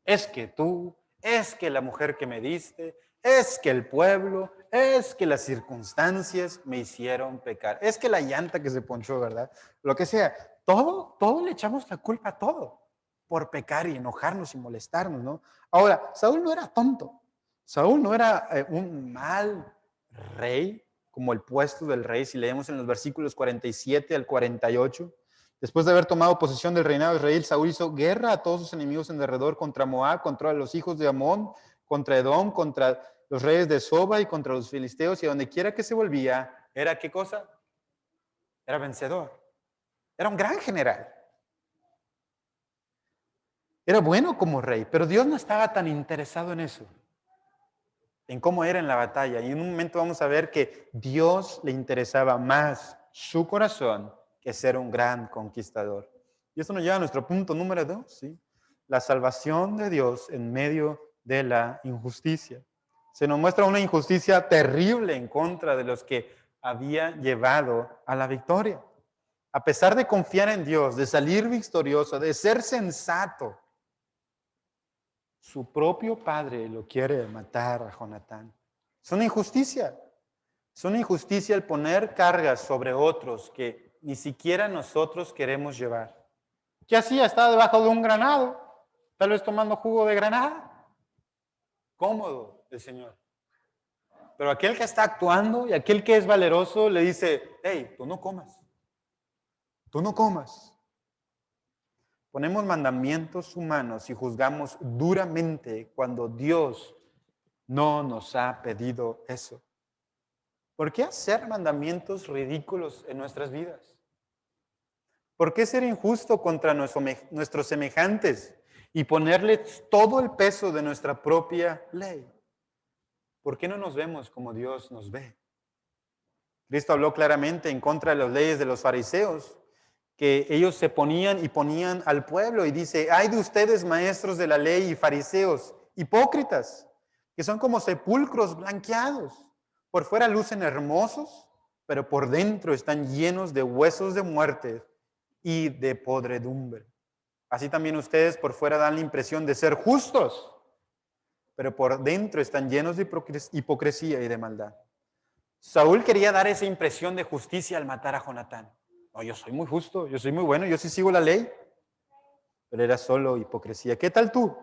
Es que tú, es que la mujer que me diste, es que el pueblo, es que las circunstancias me hicieron pecar, es que la llanta que se ponchó, ¿verdad? Lo que sea, todo le echamos la culpa a todo por pecar y enojarnos y molestarnos, ¿no? Ahora, Saúl no era tonto. Saúl no era un mal rey, como el puesto del rey, si leemos en los versículos 47 al 48. Después de haber tomado posesión del reinado de Israel, Saúl hizo guerra a todos sus enemigos en derredor, contra Moab, contra los hijos de Amón, contra Edom, contra los reyes de Soba y contra los filisteos, y a donde quiera que se volvía, ¿era qué cosa? Era vencedor. Era un gran general. Era bueno como rey, pero Dios no estaba tan interesado en eso, en cómo era en la batalla. Y en un momento vamos a ver que Dios le interesaba más su corazón que ser un gran conquistador. Y esto nos lleva a nuestro punto número 2, ¿sí? La salvación de Dios en medio de la injusticia. Se nos muestra una injusticia terrible en contra de los que había llevado a la victoria. A pesar de confiar en Dios, de salir victorioso, de ser sensato, su propio padre lo quiere matar a Jonatán. Es una injusticia. Es una injusticia el poner cargas sobre otros que ni siquiera nosotros queremos llevar. ¿Qué hacía? Estaba debajo de un granado, tal vez tomando jugo de granada. Cómodo el Señor. Pero aquel que está actuando y aquel que es valeroso le dice, hey, tú no comas. tú no comas. Ponemos mandamientos humanos y juzgamos duramente cuando Dios no nos ha pedido eso. ¿Por qué hacer mandamientos ridículos en nuestras vidas? ¿Por qué ser injusto contra nuestros semejantes y ponerles todo el peso de nuestra propia ley? ¿Por qué no nos vemos como Dios nos ve? Cristo habló claramente en contra de las leyes de los fariseos, que ellos se ponían y ponían al pueblo y dice, ay de ustedes maestros de la ley y fariseos, hipócritas, que son como sepulcros blanqueados. Por fuera lucen hermosos, pero por dentro están llenos de huesos de muerte y de podredumbre. Así también ustedes por fuera dan la impresión de ser justos, pero por dentro están llenos de hipocresía y de maldad. Saúl quería dar esa impresión de justicia al matar a Jonatán. No, yo soy muy justo, yo soy muy bueno, yo sí sigo la ley. Pero era solo hipocresía. ¿Qué tal tú?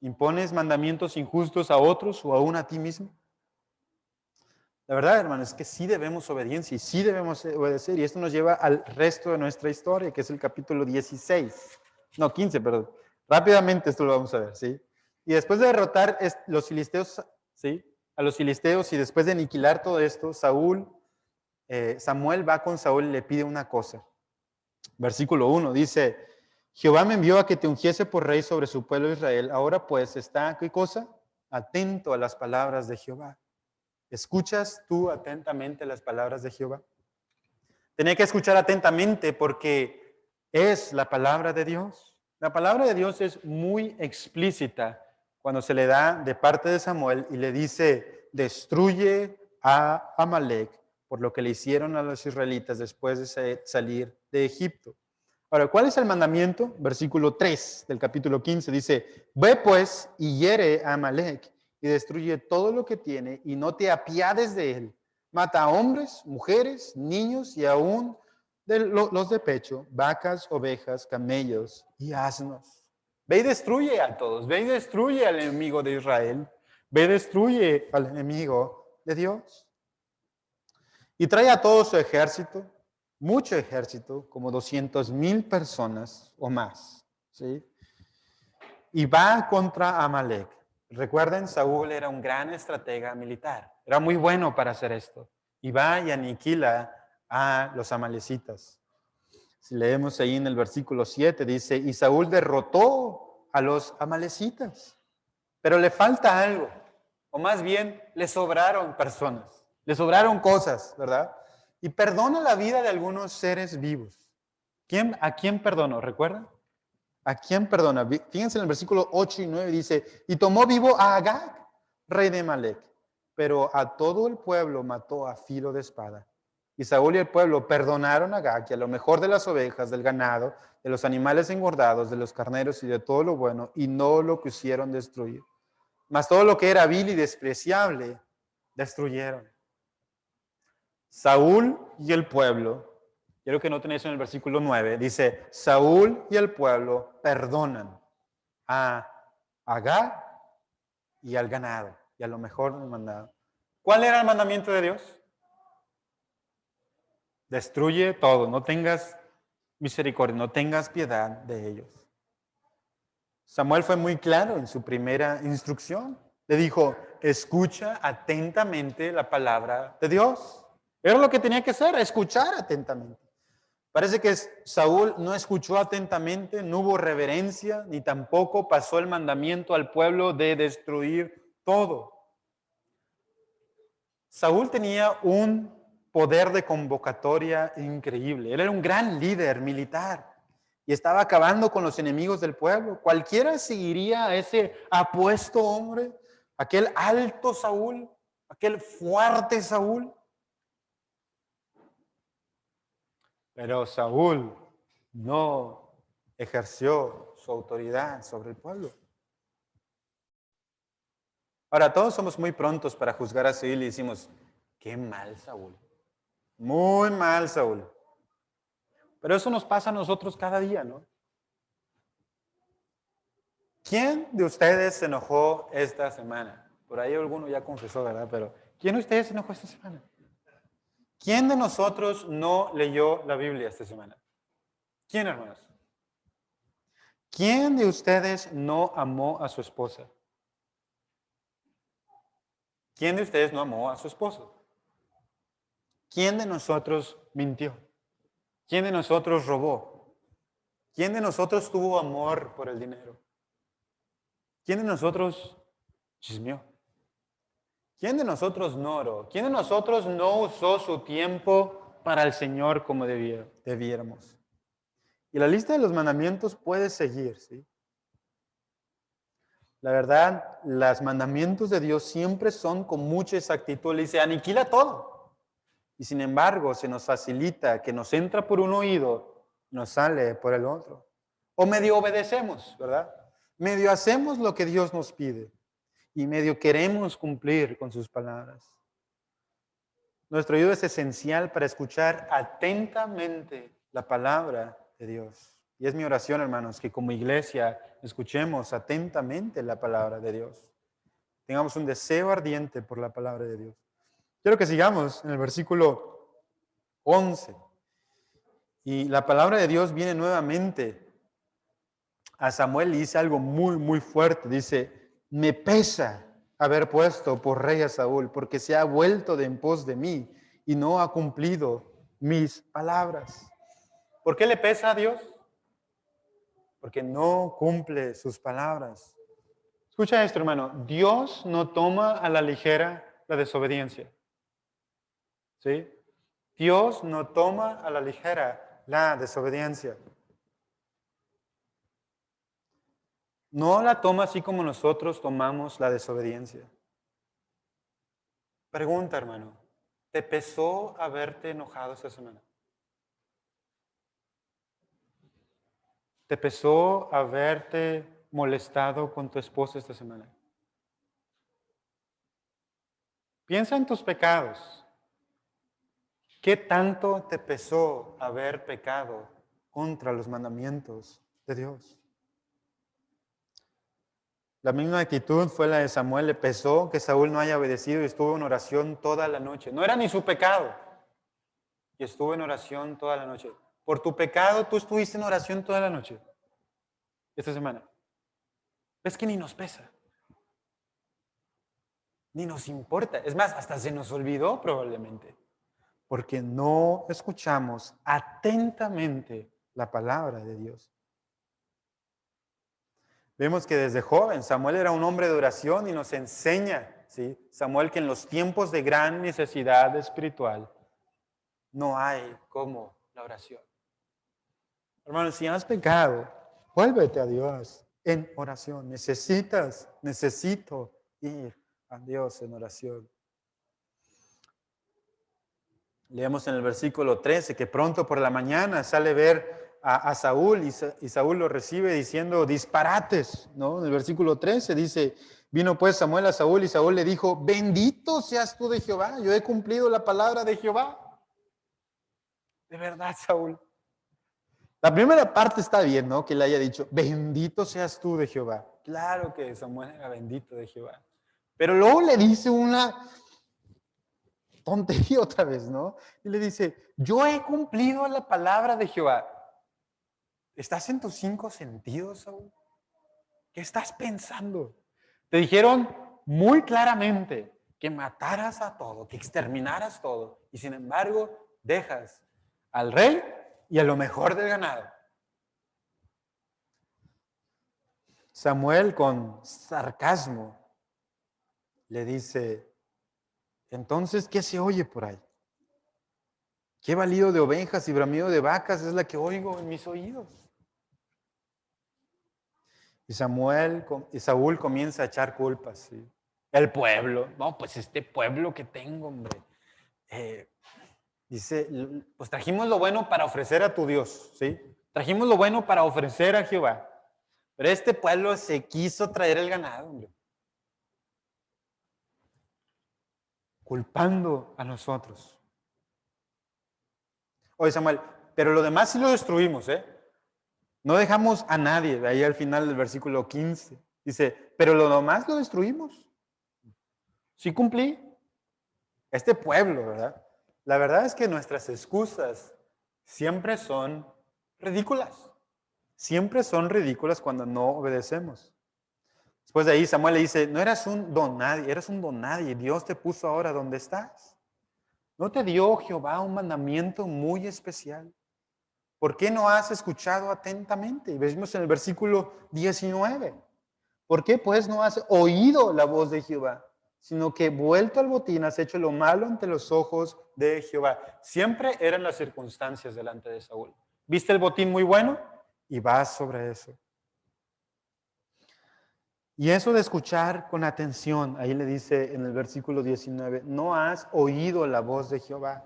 ¿Impones mandamientos injustos a otros o aún a ti mismo? La verdad, hermanos, es que sí debemos obediencia y sí debemos obedecer. Y esto nos lleva al resto de nuestra historia, que es el capítulo 16. No, 15, perdón. Rápidamente esto lo vamos a ver, ¿sí? Y después de derrotar los filisteos, ¿sí? A los filisteos y después de aniquilar todo esto, Samuel va con Saúl y le pide una cosa. Versículo 1 dice, Jehová me envió a que te ungiese por rey sobre su pueblo Israel. Ahora pues está, ¿qué cosa? Atento a las palabras de Jehová. ¿Escuchas tú atentamente las palabras de Jehová? Tenía que escuchar atentamente porque es la palabra de Dios. La palabra de Dios es muy explícita cuando se le da de parte de Samuel y le dice, destruye a Amalek por lo que le hicieron a los israelitas después de salir de Egipto. Ahora, ¿cuál es el mandamiento? Versículo 3 del capítulo 15 dice, ve pues y hiere a Amalek y destruye todo lo que tiene y no te apiades de él. Mata a hombres, mujeres, niños y aún los de pecho, vacas, ovejas, camellos y asnos. Ve y destruye a todos, ve y destruye al enemigo de Israel, ve y destruye al enemigo de Dios. Y trae a todo su ejército, mucho ejército, como 200,000 personas o más, ¿sí? Y va contra Amalek. Recuerden, Saúl era un gran estratega militar, era muy bueno para hacer esto. Y va y aniquila a los amalecitas. Si leemos ahí en el versículo 7, dice, y Saúl derrotó a los amalecitas, pero le falta algo, o más bien le sobraron personas, le sobraron cosas, ¿verdad? Y perdona la vida de algunos seres vivos. ¿A quién perdonó? ¿Recuerdan? ¿A quién perdona? Fíjense en el versículo 8 y 9 dice, y tomó vivo a Agag, rey de Amalek, pero a todo el pueblo mató a filo de espada. Y Saúl y el pueblo perdonaron a Agag y a lo mejor de las ovejas, del ganado, de los animales engordados, de los carneros y de todo lo bueno, y no lo quisieron destruir. Mas todo lo que era vil y despreciable, destruyeron. Saúl y el pueblo, quiero que noten eso en el versículo 9, dice, Saúl y el pueblo perdonan a Agag y al ganado, y a lo mejor del mandado. ¿Cuál era el mandamiento de Dios? Destruye todo, no tengas misericordia, no tengas piedad de ellos. Samuel fue muy claro en su primera instrucción. Le dijo, escucha atentamente la palabra de Dios. Era lo que tenía que hacer, escuchar atentamente. Parece que Saúl no escuchó atentamente, no hubo reverencia, ni tampoco pasó el mandamiento al pueblo de destruir todo. Saúl tenía un poder de convocatoria increíble. Él era un gran líder militar y estaba acabando con los enemigos del pueblo. Cualquiera seguiría a ese apuesto hombre, aquel alto Saúl, aquel fuerte Saúl. Pero Saúl no ejerció su autoridad sobre el pueblo. Ahora, todos somos muy prontos para juzgar a Saúl y decimos, qué mal Saúl, muy mal Saúl. Pero eso nos pasa a nosotros cada día, ¿no? ¿Quién de ustedes se enojó esta semana? Por ahí alguno ya confesó, ¿verdad? Pero ¿quién de ustedes se enojó esta semana? ¿Quién de nosotros no leyó la Biblia esta semana? ¿Quién, hermanos? ¿Quién de ustedes no amó a su esposa? ¿Quién de ustedes no amó a su esposo? ¿Quién de nosotros mintió? ¿Quién de nosotros robó? ¿Quién de nosotros tuvo amor por el dinero? ¿Quién de nosotros chismeó? ¿Quién de nosotros no oró? ¿Quién de nosotros no usó su tiempo para el Señor como debiéramos? Y la lista de los mandamientos puede seguir, ¿sí? La verdad, los mandamientos de Dios siempre son con mucha exactitud. Le dice, aniquila todo. Y sin embargo, se nos facilita que nos entra por un oído y nos sale por el otro. O medio obedecemos, ¿verdad? Medio hacemos lo que Dios nos pide y medio queremos cumplir con sus palabras. Nuestro oído es esencial para escuchar atentamente la palabra de Dios. Y es mi oración, hermanos, que como iglesia escuchemos atentamente la palabra de Dios. Tengamos un deseo ardiente por la palabra de Dios. Quiero que sigamos en el versículo 11. Y la palabra de Dios viene nuevamente a Samuel y dice algo muy fuerte. Dice, me pesa haber puesto por rey a Saúl, porque se ha vuelto de en pos de mí y no ha cumplido mis palabras. ¿Por qué le pesa a Dios? Porque no cumple sus palabras. Escucha esto, hermano. Dios no toma a la ligera la desobediencia. ¿Sí? Dios no toma a la ligera la desobediencia. No la toma así como nosotros tomamos la desobediencia. Pregunta, hermano, ¿te pesó haberte enojado esta semana? ¿Te pesó haberte molestado con tu esposa esta semana? Piensa en tus pecados. ¿Qué tanto te pesó haber pecado contra los mandamientos de Dios? La misma actitud fue la de Samuel. Le pesó que Saúl no haya obedecido y estuvo en oración toda la noche. No era ni su pecado. Y estuvo en oración toda la noche. Por tu pecado, tú estuviste en oración toda la noche. Esta semana. Es que ni nos pesa. Ni nos importa. Es más, hasta se nos olvidó probablemente. Porque no escuchamos atentamente la palabra de Dios. Vemos que desde joven Samuel era un hombre de oración y nos enseña, ¿sí? Samuel, que en los tiempos de gran necesidad espiritual no hay como la oración. Hermanos, si has pecado, vuélvete a Dios en oración. Necesito ir a Dios en oración. Leemos en el versículo 13 que pronto por la mañana sale a ver a Saúl y Saúl lo recibe diciendo disparates, ¿no? En el versículo 13 dice, vino pues Samuel a Saúl y Saúl le dijo, bendito seas tú de Jehová, yo he cumplido la palabra de Jehová. De verdad, Saúl. La primera parte está bien, ¿no? Que le haya dicho, bendito seas tú de Jehová. Claro que Samuel era bendito de Jehová. Pero luego le dice una tontería otra vez, ¿no? Y le dice, yo he cumplido la palabra de Jehová. ¿Estás en tus 5 sentidos, Saúl? ¿Qué estás pensando? Te dijeron muy claramente que mataras a todo, que exterminaras todo. Y sin embargo, dejas al rey y a lo mejor del ganado. Samuel, con sarcasmo, le dice, entonces, ¿qué se oye por ahí? ¿Qué balido de ovejas y bramido de vacas es la que oigo en mis oídos? Y Saúl comienza a echar culpas, ¿sí? El pueblo, no, pues este pueblo que tengo, hombre. Dice, pues trajimos lo bueno para ofrecer a tu Dios, ¿sí? Trajimos lo bueno para ofrecer a Jehová. Pero este pueblo se quiso traer el ganado, hombre. Culpando a nosotros. Oye, Samuel, pero lo demás sí lo destruimos, ¿eh? No dejamos a nadie, de ahí al final del versículo 15. Dice, pero lo demás lo destruimos. Sí cumplí. Este pueblo, ¿verdad? La verdad es que nuestras excusas siempre son ridículas. Siempre son ridículas cuando no obedecemos. Después de ahí Samuel le dice, no eras un don nadie, eres un don nadie. Dios te puso ahora donde estás. ¿No te dio Jehová un mandamiento muy especial? ¿Por qué no has escuchado atentamente? Y vemos en el versículo 19. ¿Por qué pues no has oído la voz de Jehová? Sino que vuelto al botín has hecho lo malo ante los ojos de Jehová. Siempre eran las circunstancias delante de Saúl. ¿Viste el botín muy bueno? Y vas sobre eso. Y eso de escuchar con atención, ahí le dice en el versículo 19, no has oído la voz de Jehová.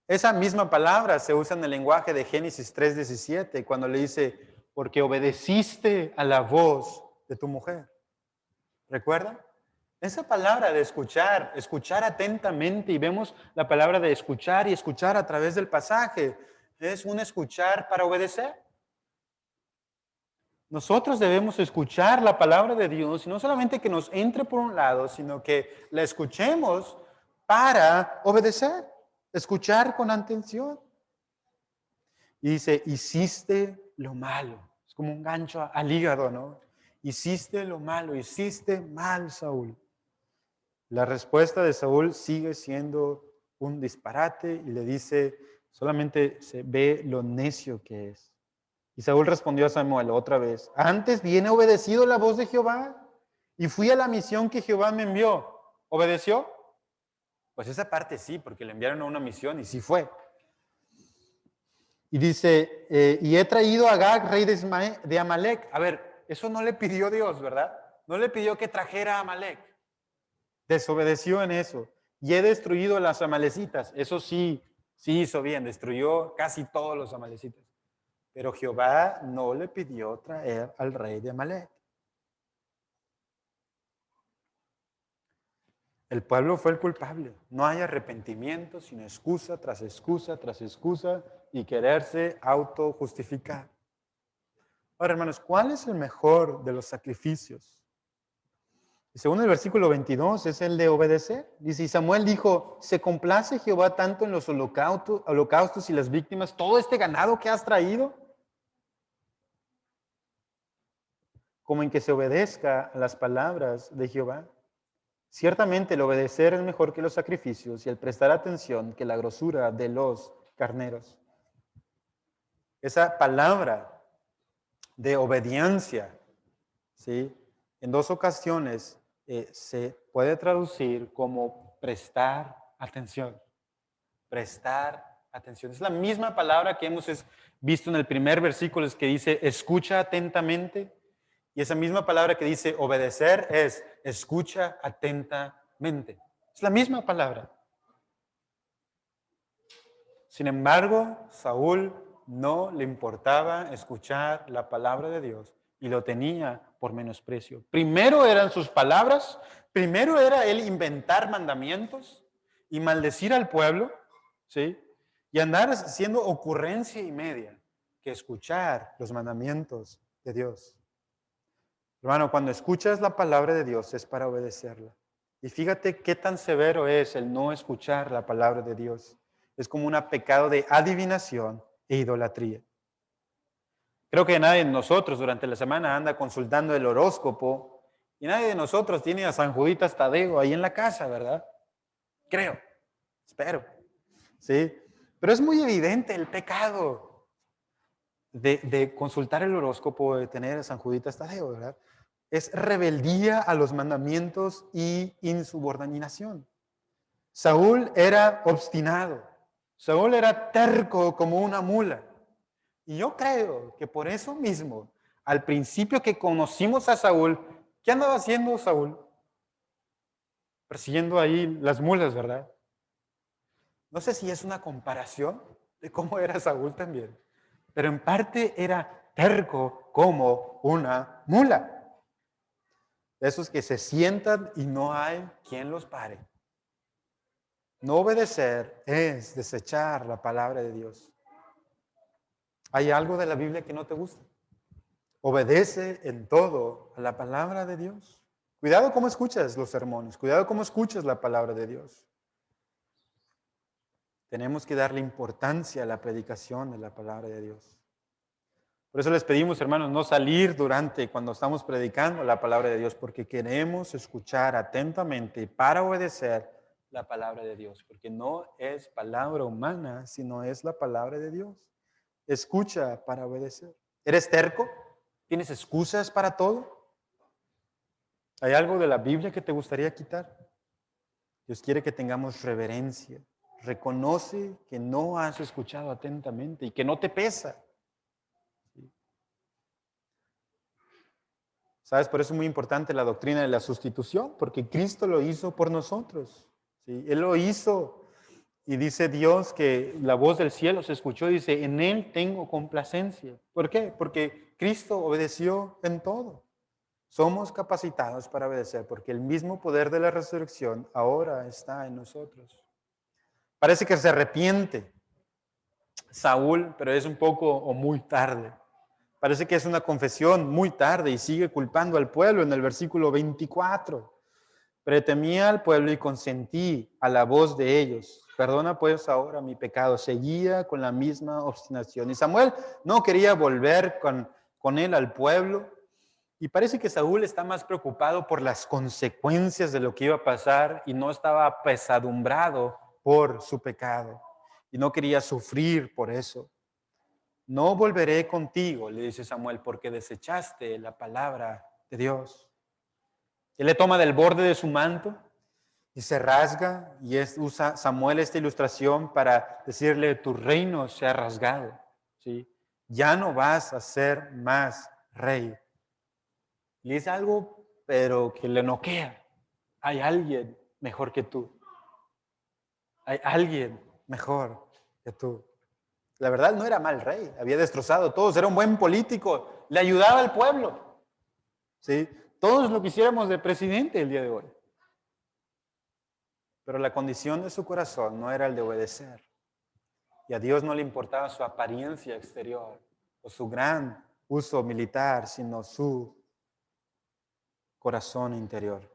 Esa misma palabra se usa en el lenguaje de Génesis 3:17, cuando le dice, porque obedeciste a la voz de tu mujer. ¿Recuerda? Esa palabra de escuchar, escuchar atentamente, y vemos la palabra de escuchar y escuchar a través del pasaje, es un escuchar para obedecer. Nosotros debemos escuchar la palabra de Dios, y no solamente que nos entre por un lado, sino que la escuchemos para obedecer, escuchar con atención. Y dice, hiciste lo malo. Es como un gancho al hígado, ¿no? Hiciste lo malo, hiciste mal, Saúl. La respuesta de Saúl sigue siendo un disparate y le dice, solamente se ve lo necio que es. Y Saúl respondió a Samuel otra vez, antes bien he obedecido la voz de Jehová y fui a la misión que Jehová me envió. ¿Obedeció? Pues esa parte sí, porque le enviaron a una misión y sí fue. Y dice, y he traído a Agag, rey de Amalek. A ver, eso no le pidió Dios, ¿verdad? No le pidió que trajera a Amalek. Desobedeció en eso. Y he destruido a las amalecitas. Eso sí, sí hizo bien. Destruyó casi todos los amalecitas. Pero Jehová no le pidió traer al rey de Amalek. El pueblo fue el culpable. No hay arrepentimiento, sino excusa tras excusa tras excusa y quererse autojustificar. Ahora, hermanos, ¿cuál es el mejor de los sacrificios? Según el versículo 22, es el de obedecer. Dice, y Samuel dijo, ¿se complace Jehová tanto en los holocaustos y las víctimas, todo este ganado que has traído? Como en que se obedezca a las palabras de Jehová. Ciertamente el obedecer es mejor que los sacrificios y el prestar atención que la grosura de los carneros. Esa palabra de obediencia, ¿sí? En dos ocasiones se puede traducir como prestar atención. Prestar atención. Es la misma palabra que hemos visto en el primer versículo, es que dice escucha atentamente. Y esa misma palabra que dice obedecer es escucha atentamente. Es la misma palabra. Sin embargo, Saúl no le importaba escuchar la palabra de Dios y lo tenía por menosprecio. Primero eran sus palabras, primero era él inventar mandamientos y maldecir al pueblo, ¿sí? Y andar haciendo ocurrencia y media que escuchar los mandamientos de Dios. Hermano, cuando escuchas la palabra de Dios es para obedecerla. Y fíjate qué tan severo es el no escuchar la palabra de Dios. Es como un pecado de adivinación e idolatría. Creo que nadie de nosotros durante la semana anda consultando el horóscopo y nadie de nosotros tiene a San Juditas Tadeo ahí en la casa, ¿verdad? Creo, espero, ¿sí? Pero es muy evidente el pecado de consultar el horóscopo, de tener a San Juditas Tadeo, ¿verdad? Es rebeldía a los mandamientos y insubordinación. Saúl era obstinado. Saúl era terco como una mula. Y yo creo que por eso mismo, al principio que conocimos a Saúl, ¿qué andaba haciendo Saúl? Persiguiendo ahí las mulas, ¿verdad? No sé si es una comparación de cómo era Saúl también, pero en parte era terco como una mula. De esos que se sientan y no hay quien los pare. No obedecer es desechar la palabra de Dios. ¿Hay algo de la Biblia que no te gusta? Obedece en todo a la palabra de Dios. Cuidado cómo escuchas los sermones, cuidado cómo escuchas la palabra de Dios. Tenemos que darle importancia a la predicación de la palabra de Dios. Por eso les pedimos, hermanos, no salir cuando estamos predicando la palabra de Dios, porque queremos escuchar atentamente para obedecer la palabra de Dios, porque no es palabra humana, sino es la palabra de Dios. Escucha para obedecer. ¿Eres terco? ¿Tienes excusas para todo? ¿Hay algo de la Biblia que te gustaría quitar? Dios quiere que tengamos reverencia. Reconoce que no has escuchado atentamente y que no te pesa. ¿Sabes? Por eso es muy importante la doctrina de la sustitución, porque Cristo lo hizo por nosotros. ¿Sí? Él lo hizo. Y dice Dios que la voz del cielo se escuchó y dice, en Él tengo complacencia. ¿Por qué? Porque Cristo obedeció en todo. Somos capacitados para obedecer porque el mismo poder de la resurrección ahora está en nosotros. Parece que se arrepiente Saúl, pero es un poco o muy tarde. Parece que es una confesión muy tarde y sigue culpando al pueblo en el versículo 24. Pero temía al pueblo y consentí a la voz de ellos. Perdona pues ahora mi pecado. Seguía con la misma obstinación. Y Samuel no quería volver con él al pueblo. Y parece que Saúl está más preocupado por las consecuencias de lo que iba a pasar y no estaba apesadumbrado por su pecado. Y no quería sufrir por eso. No volveré contigo, le dice Samuel, porque desechaste la palabra de Dios. Él le toma del borde de su manto y se rasga y usa Samuel esta ilustración para decirle, tu reino se ha rasgado, ¿sí? Ya no vas a ser más rey. Y es algo, pero que le noquea. Hay alguien mejor que tú. Hay alguien mejor que tú. La verdad no era mal rey, había destrozado a todos, era un buen político, le ayudaba al pueblo. ¿Sí? Todos lo quisiéramos de presidente el día de hoy. Pero la condición de su corazón no era el de obedecer. Y a Dios no le importaba su apariencia exterior o su gran uso militar, sino su corazón interior.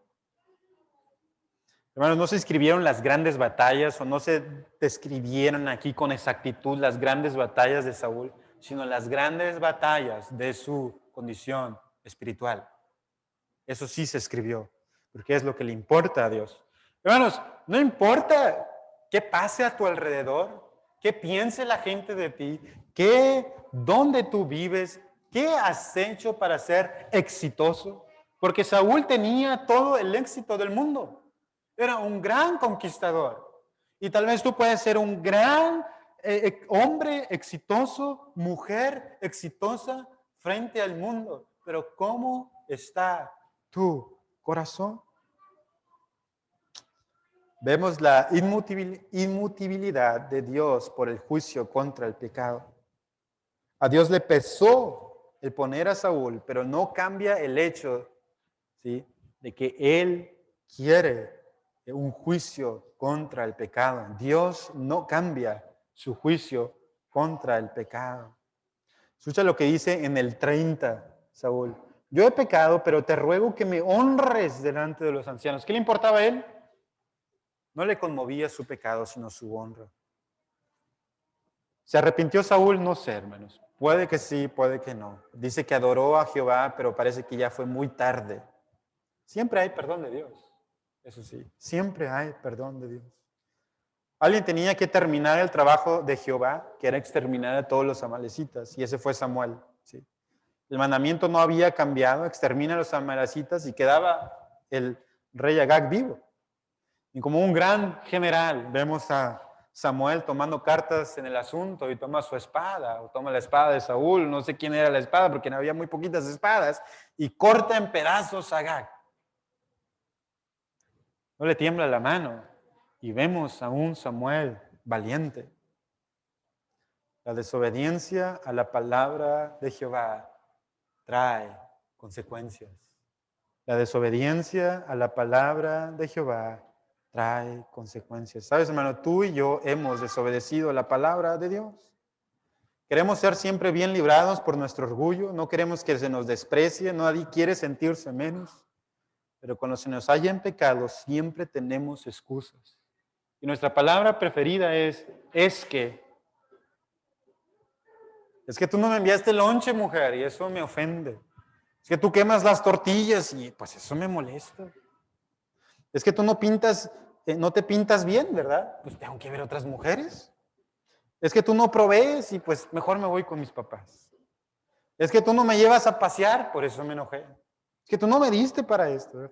Hermanos, no se escribieron las grandes batallas o no se describieron aquí con exactitud las grandes batallas de Saúl, sino las grandes batallas de su condición espiritual. Eso sí se escribió, porque es lo que le importa a Dios. Hermanos, no importa qué pase a tu alrededor, qué piense la gente de ti, dónde tú vives, qué has hecho para ser exitoso, porque Saúl tenía todo el éxito del mundo. Era un gran conquistador. Y tal vez tú puedes ser un gran hombre exitoso, mujer exitosa frente al mundo. Pero ¿cómo está tu corazón? Vemos la inmutabilidad de Dios por el juicio contra el pecado. A Dios le pesó el poner a Saúl, pero no cambia el hecho, ¿sí?, de que Él quiere un juicio contra el pecado. Dios no cambia su juicio contra el pecado. Escucha lo que dice en el 30, Saúl. Yo he pecado, pero te ruego que me honres delante de los ancianos. ¿Qué le importaba a él? No le conmovía su pecado, sino su honra. ¿Se arrepintió Saúl? No sé, hermanos. Puede que sí, puede que no. Dice que adoró a Jehová, pero parece que ya fue muy tarde. Siempre hay perdón de Dios. Eso sí, siempre hay perdón de Dios. Alguien tenía que terminar el trabajo de Jehová, que era exterminar a todos los amalecitas, y ese fue Samuel. ¿Sí? El mandamiento no había cambiado, extermina a los amalecitas y quedaba el rey Agag vivo. Y como un gran general, vemos a Samuel tomando cartas en el asunto y toma su espada, o toma la espada de Saúl, no sé quién era la espada, porque había muy poquitas espadas, y corta en pedazos a Agag. No le tiembla la mano. Y vemos a un Samuel valiente. La desobediencia a la palabra de Jehová trae consecuencias. La desobediencia a la palabra de Jehová trae consecuencias. ¿Sabes, hermano? Tú y yo hemos desobedecido a la palabra de Dios. Queremos ser siempre bien librados por nuestro orgullo. No queremos que se nos desprecie. Nadie quiere sentirse menos. Pero cuando se nos haya en pecado, siempre tenemos excusas. Y nuestra palabra preferida es que. Es que tú no me enviaste el lonche, mujer, y eso me ofende. Es que tú quemas las tortillas y pues eso me molesta. Es que tú no pintas, no te pintas bien, ¿verdad? Pues tengo que ver otras mujeres. Es que tú no provees y pues mejor me voy con mis papás. Es que tú no me llevas a pasear, por eso me enojé. Es que tú no me diste para esto.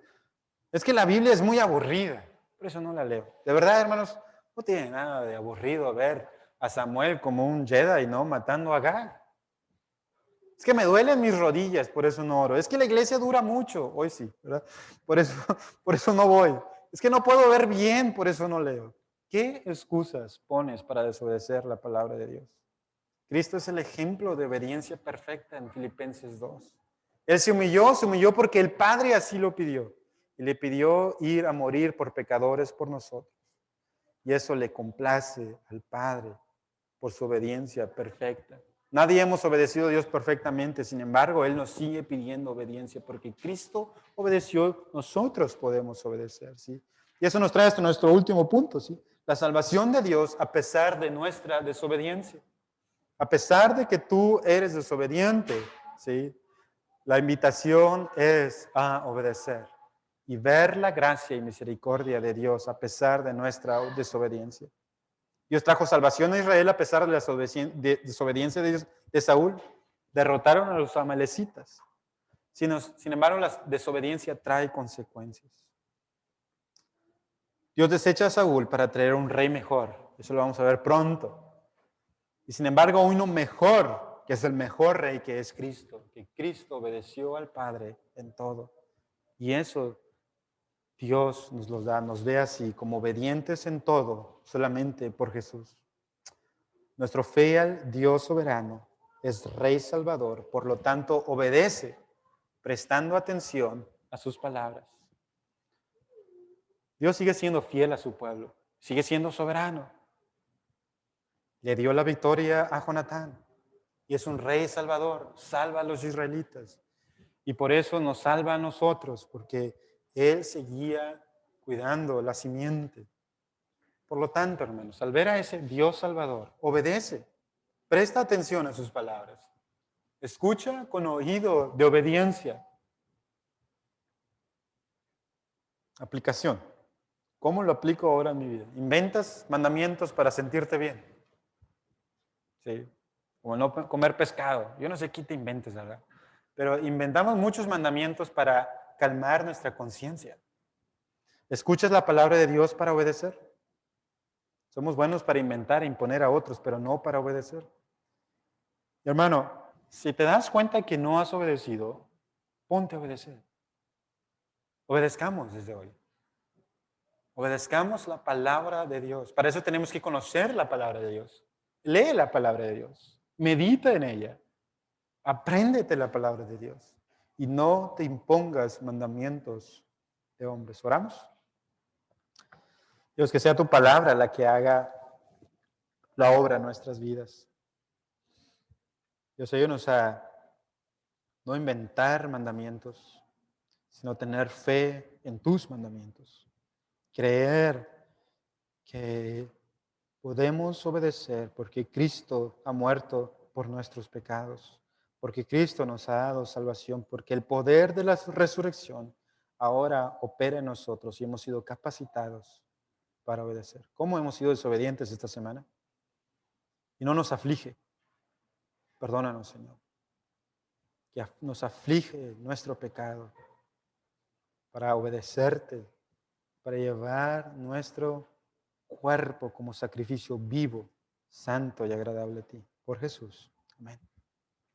Es que la Biblia es muy aburrida, por eso no la leo. De verdad, hermanos, no tiene nada de aburrido ver a Samuel como un Jedi, ¿no? Matando a Agag. Es que me duelen mis rodillas, por eso no oro. Es que la iglesia dura mucho, hoy sí, ¿verdad? Por eso, por eso no voy. Es que no puedo ver bien, por eso no leo. ¿Qué excusas pones para desobedecer la palabra de Dios? Cristo es el ejemplo de obediencia perfecta en Filipenses 2. Él se humilló porque el Padre así lo pidió. Y le pidió ir a morir por pecadores por nosotros. Y eso le complace al Padre por su obediencia perfecta. Nadie hemos obedecido a Dios perfectamente, sin embargo, Él nos sigue pidiendo obediencia porque Cristo obedeció, nosotros podemos obedecer, ¿sí? Y eso nos trae hasta nuestro último punto, ¿sí? La salvación de Dios a pesar de nuestra desobediencia. A pesar de que tú eres desobediente, ¿sí? La invitación es a obedecer y ver la gracia y misericordia de Dios a pesar de nuestra desobediencia. Dios trajo salvación a Israel a pesar de la desobediencia de Saúl. Derrotaron a los amalecitas. Sin embargo, la desobediencia trae consecuencias. Dios desecha a Saúl para traer un rey mejor. Eso lo vamos a ver pronto. Y sin embargo, uno mejor, que es el mejor rey, que es Cristo. Que Cristo obedeció al Padre en todo. Y eso Dios nos lo da, nos ve así, como obedientes en todo, solamente por Jesús. Nuestro fiel Dios soberano es Rey Salvador, por lo tanto obedece, prestando atención a sus palabras. Dios sigue siendo fiel a su pueblo, sigue siendo soberano. Le dio la victoria a Jonatán y es un Rey Salvador, salva a los israelitas. Y por eso nos salva a nosotros, porque Él seguía cuidando la simiente. Por lo tanto, hermanos, al ver a ese Dios Salvador, obedece, presta atención a sus palabras. Escucha con oído de obediencia. Aplicación. ¿Cómo lo aplico ahora en mi vida? ¿Inventas mandamientos para sentirte bien? Sí. Como no comer pescado. Yo no sé qué te inventes, ¿verdad? Pero inventamos muchos mandamientos para calmar nuestra conciencia. ¿Escuchas la palabra de Dios para obedecer? Somos buenos para inventar e imponer a otros, pero no para obedecer. Hermano, si te das cuenta que no has obedecido, ponte a obedecer. Obedezcamos desde hoy. Obedezcamos la palabra de Dios. Para eso tenemos que conocer la palabra de Dios. Lee la palabra de Dios. Medita en ella. Apréndete la palabra de Dios. Y no te impongas mandamientos de hombres. ¿Oramos? Dios, que sea tu palabra la que haga la obra en nuestras vidas. Dios, ayúdanos a no inventar mandamientos, sino tener fe en tus mandamientos. Creer que podemos obedecer porque Cristo ha muerto por nuestros pecados, porque Cristo nos ha dado salvación, porque el poder de la resurrección ahora opera en nosotros y hemos sido capacitados para obedecer. ¿Cómo hemos sido desobedientes esta semana? Y no nos aflige. Perdónanos, Señor. Que nos aflige nuestro pecado para obedecerte, para llevar nuestro cuerpo como sacrificio vivo, santo y agradable a ti. Por Jesús. Amén.